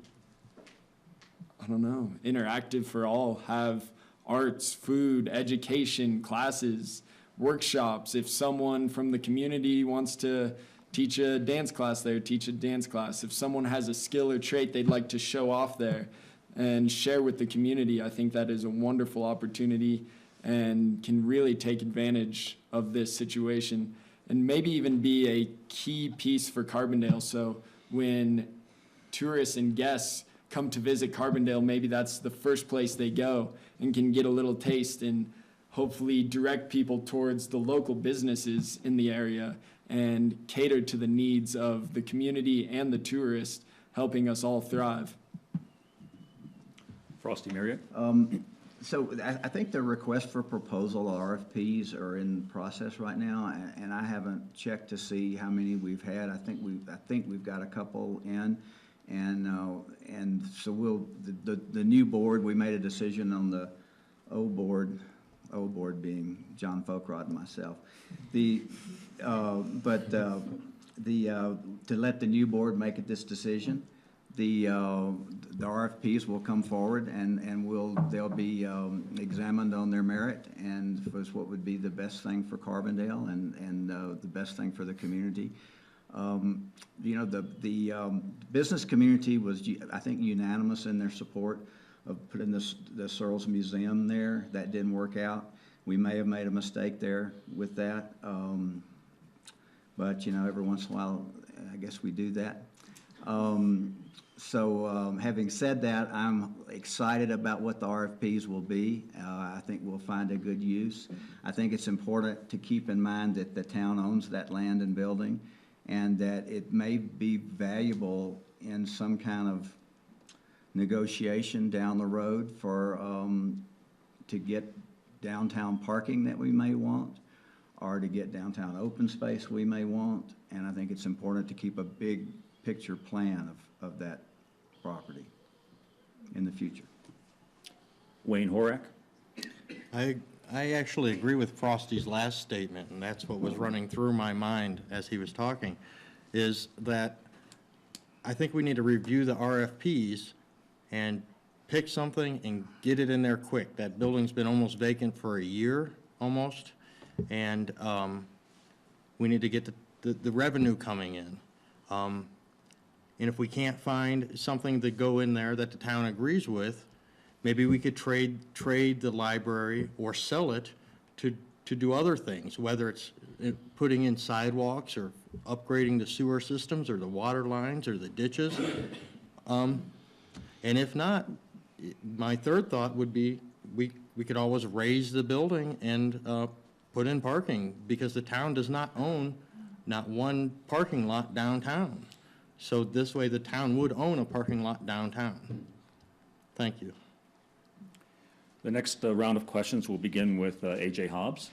I don't know, interactive for all, have arts, food, education, classes, workshops. If someone from the community wants to teach a dance class there, teach a dance class. If someone has a skill or trait they'd like to show off there and share with the community, I think that is a wonderful opportunity and can really take advantage of this situation and maybe even be a key piece for Carbondale. So when tourists and guests come to visit Carbondale, maybe that's the first place they go and can get a little taste and hopefully direct people towards the local businesses in the area and cater to the needs of the community and the tourist, helping us all thrive. Frosty Marriott? So I think the request for proposal RFPs are in process right now, and I haven't checked to see how many we've had. I think we've got a couple in, and so the new board, we made a decision on the old board being John Folkrod and myself. To let the new board make this decision. The RFPs will come forward and they'll be examined on their merit and was what would be the best thing for Carbondale and the best thing for the community. The business community was, I think, unanimous in their support of putting the Searles Museum there. That didn't work out. We may have made a mistake there with that, but every once in a while, I guess we do that. Having said that, I'm excited about what the RFPs will be. I think we'll find a good use. I think it's important to keep in mind that the town owns that land and building and that it may be valuable in some kind of negotiation down the road for to get downtown parking that we may want or to get downtown open space we may want. And I think it's important to keep a big picture plan of that property in the future. Wayne Horak? I actually agree with Frosty's last statement, and that's what was running through my mind as he was talking, is that I think we need to review the RFPs and pick something and get it in there quick. That building's been almost vacant for a year, almost, and we need to get the revenue coming in. And if we can't find something to go in there that the town agrees with, maybe we could trade the library or sell it to do other things, whether it's putting in sidewalks or upgrading the sewer systems or the water lines or the ditches. And if not, my third thought would be we could always raise the building and put in parking, because the town does not own not one parking lot downtown. So this way the town would own a parking lot downtown. Thank you. The next round of questions will begin with A.J. Hobbs.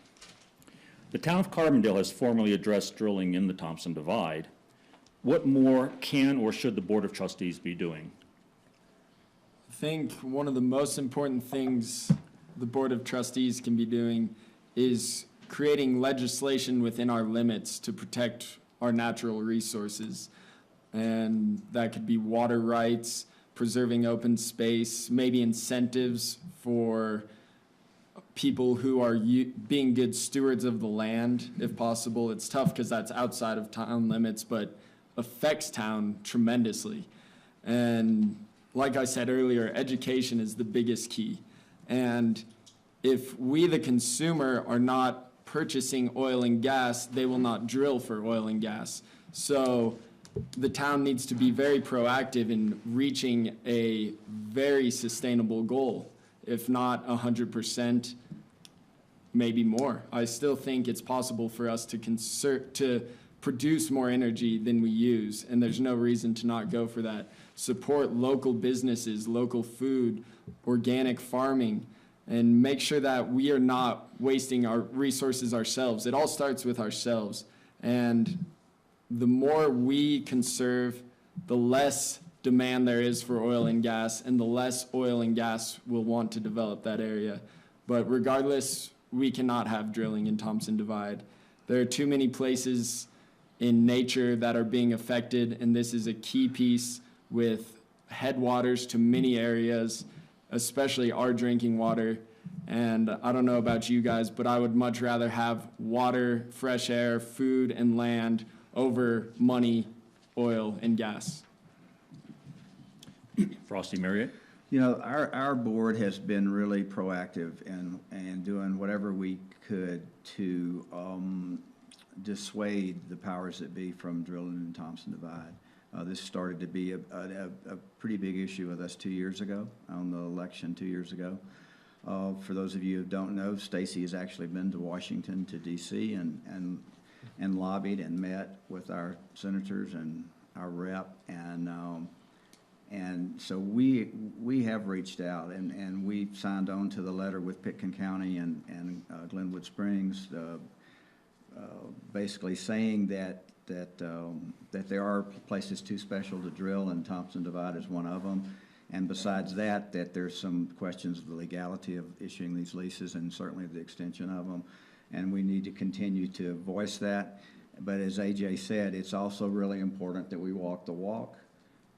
The town of Carbondale has formally addressed drilling in the Thompson Divide. What more can or should the Board of Trustees be doing? I think one of the most important things the Board of Trustees can be doing is creating legislation within our limits to protect our natural resources. And that could be water rights, preserving open space, maybe incentives for people who are being good stewards of the land, if possible. It's tough because that's outside of town limits, but affects town tremendously. And like I said earlier, education is the biggest key. And if we, the consumer, are not purchasing oil and gas, they will not drill for oil and gas. So the town needs to be very proactive in reaching a very sustainable goal, if not 100%, maybe more. I still think it's possible for us to produce more energy than we use, and there's no reason to not go for that. Support local businesses, local food, organic farming, and make sure that we are not wasting our resources ourselves. It all starts with ourselves. And the more we conserve, the less demand there is for oil and gas, and the less oil and gas will want to develop that area. But regardless, we cannot have drilling in Thompson Divide. There are too many places in nature that are being affected, and this is a key piece with headwaters to many areas, especially our drinking water. And I don't know about you guys, but I would much rather have water, fresh air, food, and land over money, oil, and gas. Frosty Marriott? You know, our board has been really proactive in doing whatever we could to dissuade the powers that be from drilling in Thompson Divide. This started to be a pretty big issue with us 2 years ago, on the election 2 years ago. For those of you who don't know, Stacy has actually been to Washington, to D.C., and lobbied and met with our senators and our rep, and so we have reached out, and we signed on to the letter with Pitkin County and Glenwood Springs, basically saying that there are places too special to drill, and Thompson Divide is one of them. And besides that there's some questions of the legality of issuing these leases, and certainly the extension of them. And we need to continue to voice that. But as AJ said, it's also really important that we walk the walk,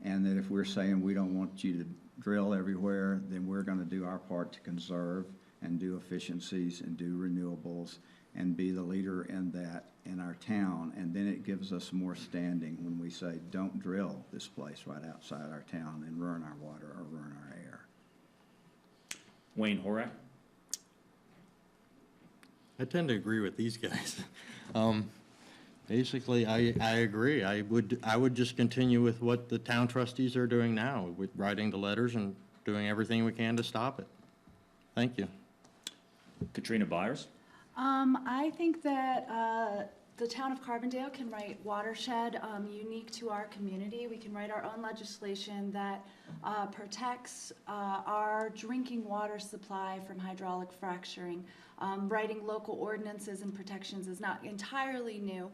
and that if we're saying we don't want you to drill everywhere, then we're going to do our part to conserve and do efficiencies and do renewables and be the leader in that in our town. And then it gives us more standing when we say, don't drill this place right outside our town and ruin our water or ruin our air. Wayne Horak? I tend to agree with these guys. Basically, I agree. I would just continue with what the town trustees are doing now, with writing the letters and doing everything we can to stop it. Thank you. Katrina Byers? I think that the town of Carbondale can write watershed unique to our community. We can write our own legislation that protects our drinking water supply from hydraulic fracturing. Writing local ordinances and protections is not entirely new,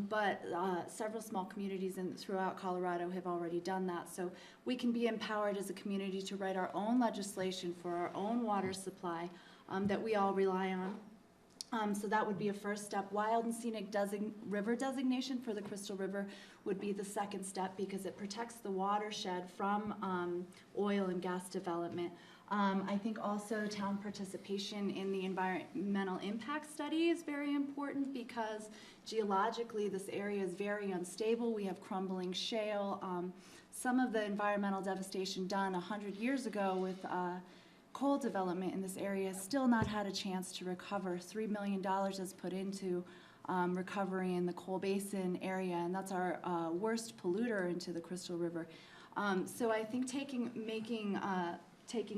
but several small communities throughout Colorado have already done that. So we can be empowered as a community to write our own legislation for our own water supply that we all rely on. So that would be a first step. Wild and scenic river designation for the Crystal River would be the second step because it protects the watershed from oil and gas development. I think also town participation in the environmental impact study is very important because geologically this area is very unstable. We have crumbling shale. Some of the environmental devastation done 100 years ago with coal development in this area has still not had a chance to recover. $3 million is put into recovery in the coal basin area, and that's our worst polluter into the Crystal River. So I think taking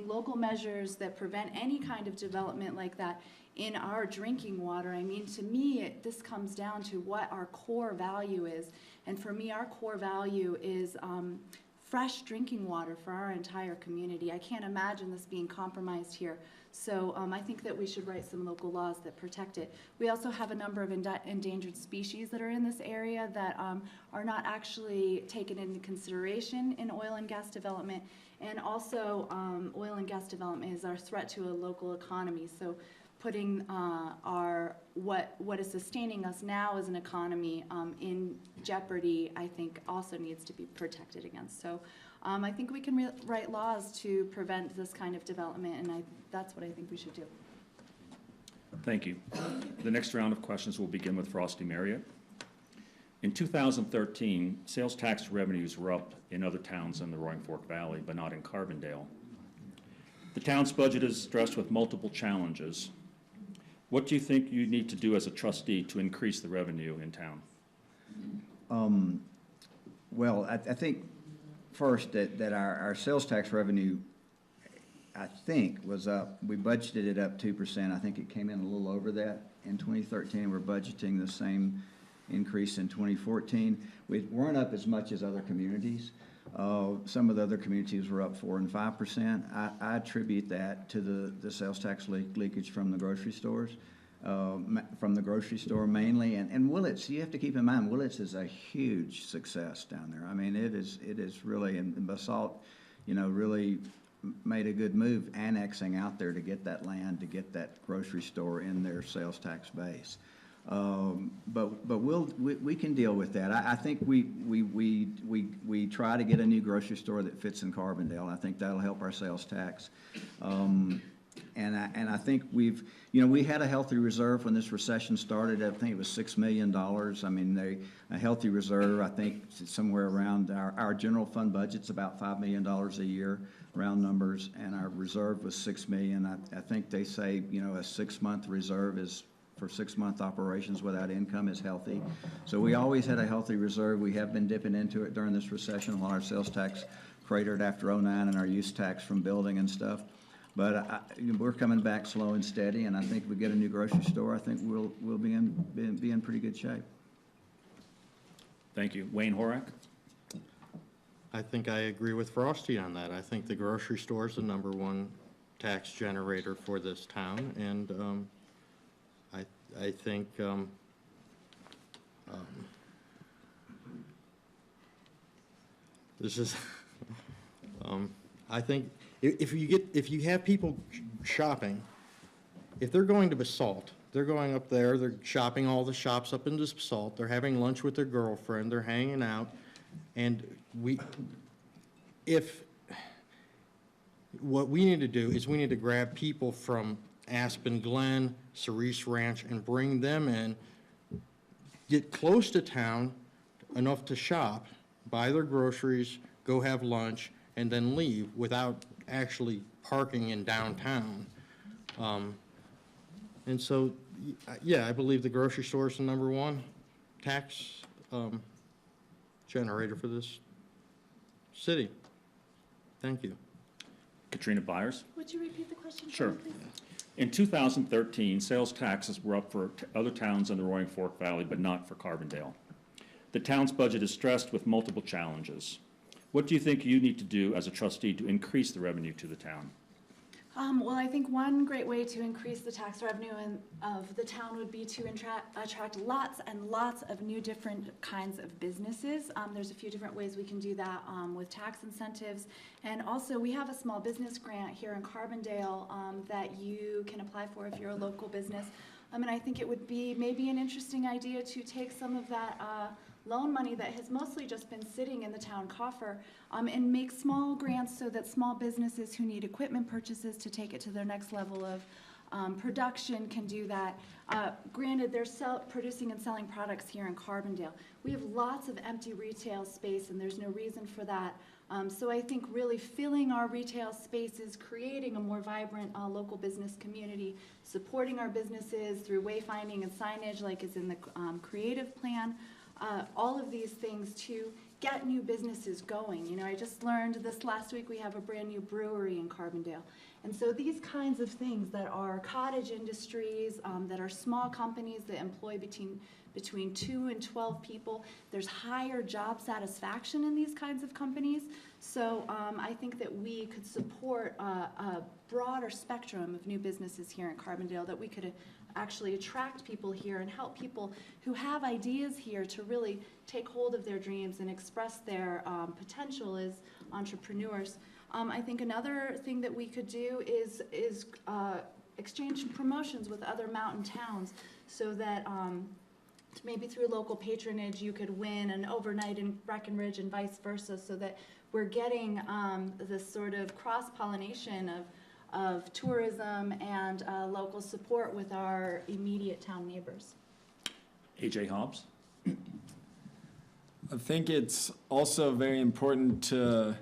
local measures that prevent any kind of development like that in our drinking water, I mean, to me, this comes down to what our core value is. And for me, our core value is fresh drinking water for our entire community. I can't imagine this being compromised here. So I think that we should write some local laws that protect it. We also have a number of endangered species that are in this area that are not actually taken into consideration in oil and gas development. And also oil and gas development is our threat to a local economy. So putting what is sustaining us now as an economy in jeopardy, I think also needs to be protected against. So I think we can write laws to prevent this kind of development, and that's what I think we should do. Thank you. The next round of questions will begin with Frosty Marriott. In 2013, sales tax revenues were up in other towns in the Roaring Fork Valley, but not in Carbondale. The town's budget is stressed with multiple challenges. What do you think you need to do as a trustee to increase the revenue in town? Well, I think first that our sales tax revenue, I think, was up. We budgeted it up 2%. I think it came in a little over that in 2013. We're budgeting the same increase in 2014. We weren't up as much as other communities. Some of the other communities were up 4% and 5%. I attribute that to the sales tax leakage from the grocery stores, from the grocery store mainly. And Willits, you have to keep in mind, Willits is a huge success down there. I mean, it is really, and Basalt, really made a good move annexing out there to get that land, to get that grocery store in their sales tax base. But we can deal with that. I think we try to get a new grocery store that fits in Carbondale. I think that'll help our sales tax. And I think we had a healthy reserve when this recession started. I think it was $6 million. I mean, a healthy reserve, I think somewhere around our general fund budget's about $5 million a year, round numbers, and our reserve was $6 million. I think they say, a 6-month reserve is for 6-month operations without income is healthy. So we always had a healthy reserve. We have been dipping into it during this recession while our sales tax cratered after '09 and our use tax from building and stuff. But we're coming back slow and steady, and I think we get a new grocery store, I think we'll be in pretty good shape. Thank you. Wayne Horak? I think I agree with Frosty on that. I think the grocery store is the #1 tax generator for this town, and I think this is I think if you have people shopping, if they're going to Basalt, they're going up there, they're shopping all the shops up in Basalt, they're having lunch with their girlfriend, they're hanging out, and what we need to do is we need to grab people from Aspen Glen, Cerise Ranch, and bring them in, get close to town enough to shop, buy their groceries, go have lunch, and then leave without actually parking in downtown. And so, yeah, I believe the grocery store is the #1 tax generator for this city. Thank you. Katrina Byers? Would you repeat the question? Sure. Please? In 2013, sales taxes were up for other towns in the Roaring Fork Valley, but not for Carbondale. The town's budget is stressed with multiple challenges. What do you think you need to do as a trustee to increase the revenue to the town? Well, I think one great way to increase the tax revenue of the town would be to attract lots and lots of new different kinds of businesses. There's a few different ways we can do that with tax incentives. And also, we have a small business grant here in Carbondale that you can apply for if you're a local business. And I think it would be maybe an interesting idea to take some of that loan money that has mostly just been sitting in the town coffer and make small grants so that small businesses who need equipment purchases to take it to their next level of production can do that. Granted, they're producing and selling products here in Carbondale. We have lots of empty retail space, and there's no reason for that. So I think really filling our retail spaces, creating a more vibrant local business community, supporting our businesses through wayfinding and signage like is in the creative plan, all of these things to get new businesses going. You know, I just learned this last week we have a brand new brewery in Carbondale. And so these kinds of things that are cottage industries, that are small companies that employ between 2 and 12 people, there's higher job satisfaction in these kinds of companies. So I think that we could support a broader spectrum of new businesses here in Carbondale, that we could actually attract people here and help people who have ideas here to really take hold of their dreams and express their potential as entrepreneurs. I think another thing that we could do is exchange promotions with other mountain towns, so that maybe through local patronage you could win an overnight in Breckenridge and vice versa, so that we're getting this sort of cross-pollination of tourism and local support with our immediate town neighbors. AJ Hobbs? I think it's also very important to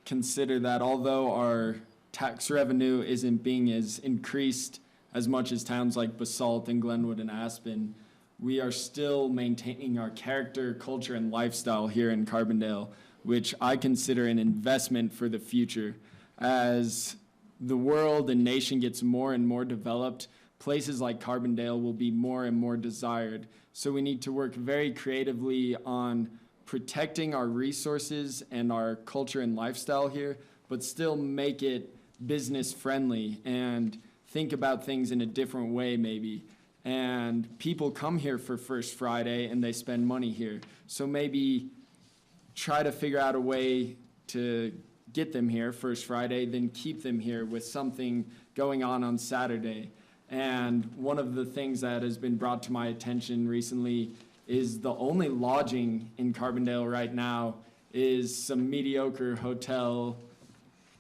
consider that although our tax revenue isn't being as increased as much as towns like Basalt and Glenwood and Aspen, we are still maintaining our character, culture, and lifestyle here in Carbondale, which I consider an investment for the future. As the world and nation gets more and more developed, places like Carbondale will be more and more desired. So we need to work very creatively on protecting our resources and our culture and lifestyle here, but still make it business friendly and think about things in a different way maybe. And people come here for First Friday and they spend money here. So maybe try to figure out a way to get them here First Friday, then keep them here with something going on Saturday. And one of the things that has been brought to my attention recently is the only lodging in Carbondale right now is some mediocre hotel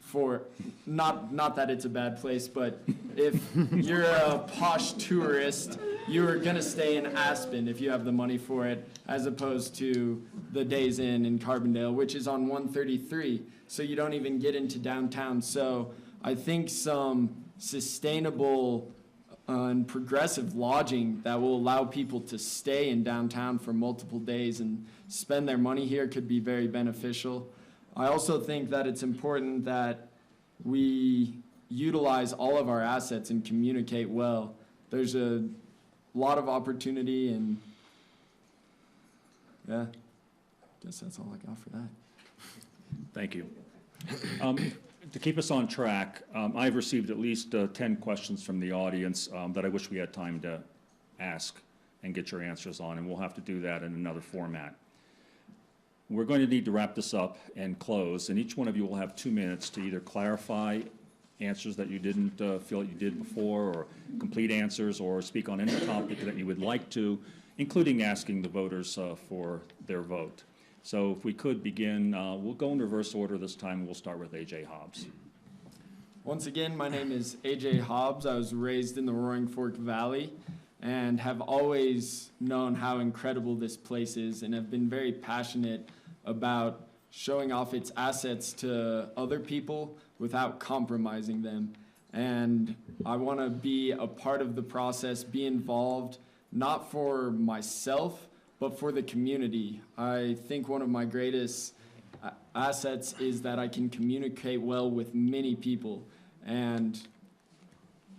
for, not that it's a bad place, but if you're a posh tourist, you're gonna stay in Aspen if you have the money for it, as opposed to the Days Inn in Carbondale, which is on 133, so you don't even get into downtown. So I think some sustainable and progressive lodging that will allow people to stay in downtown for multiple days and spend their money here could be very beneficial. I also think that it's important that we utilize all of our assets and communicate well. There's a lot of opportunity, and yeah, I guess that's all I got for that. Thank you. To keep us on track, I've received at least 10 questions from the audience that I wish we had time to ask and get your answers on, and we'll have to do that in another format. We're going to need to wrap this up and close, and each one of you will have 2 minutes to either clarify answers that you didn't feel you did before, or complete answers, or speak on any topic that you would like to, including asking the voters for their vote. So if we could begin, we'll go in reverse order this time. We'll start with AJ Hobbs. Once again, my name is AJ Hobbs. I was raised in the Roaring Fork Valley and have always known how incredible this place is, and have been very passionate about showing off its assets to other people without compromising them. And I want to be a part of the process, be involved, not for myself, but for the community. I think one of my greatest assets is that I can communicate well with many people. And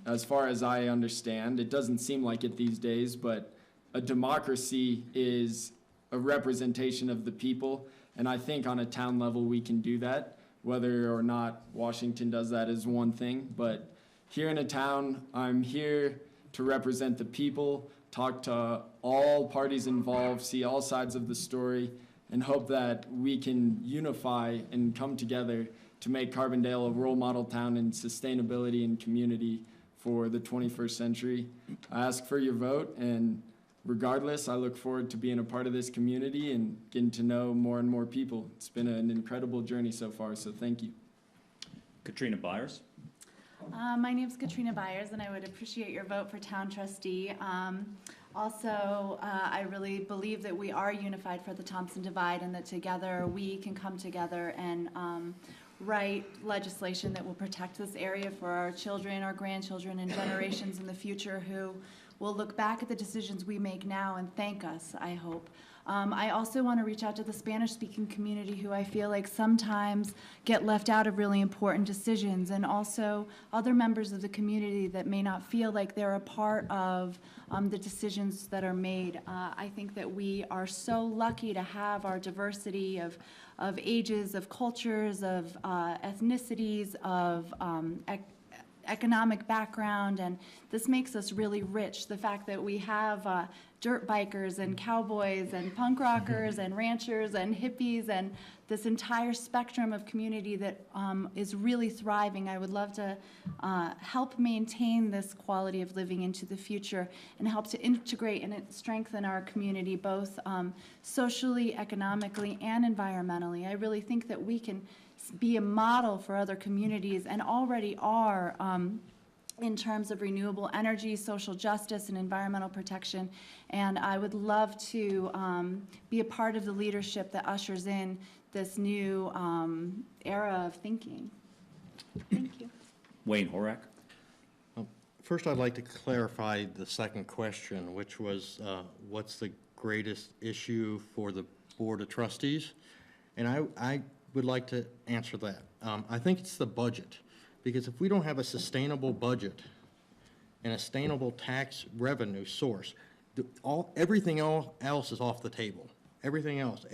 as far as I understand, it doesn't seem like it these days, but a democracy is a representation of the people. And I think on a town level we can do that. Whether or not Washington does that is one thing, but here in a town, I'm here to represent the people, talk to all parties involved, see all sides of the story, and hope that we can unify and come together to make Carbondale a role model town in sustainability and community for the 21st century. I ask for your vote, and regardless, I look forward to being a part of this community and getting to know more and more people. It's been an incredible journey so far, so thank you. Katrina Byers. My name's Katrina Byers, and I would appreciate your vote for town trustee. Also, I really believe that we are unified for the Thompson Divide, and that together we can come together and write legislation that will protect this area for our children, our grandchildren, and generations in the future who will look back at the decisions we make now and thank us, I hope. I also want to reach out to the Spanish-speaking community who I feel like sometimes get left out of really important decisions, and also other members of the community that may not feel like they're a part of the decisions that are made. I think that we are so lucky to have our diversity of ages, of cultures, of ethnicities, of economic background, and this makes us really rich. The fact that we have dirt bikers and cowboys and punk rockers and ranchers and hippies and this entire spectrum of community that is really thriving. I would love to help maintain this quality of living into the future and help to integrate and strengthen our community both socially, economically, and environmentally. I really think that we can be a model for other communities, and already are in terms of renewable energy, social justice, and environmental protection. And I would love to be a part of the leadership that ushers in this new era of thinking. Thank you. Wayne Horak. First, I'd like to clarify the second question, which was what's the greatest issue for the Board of Trustees? And I would like to answer that. I think it's the budget, because if we don't have a sustainable budget and a sustainable tax revenue source, everything else is off the table. Everything else,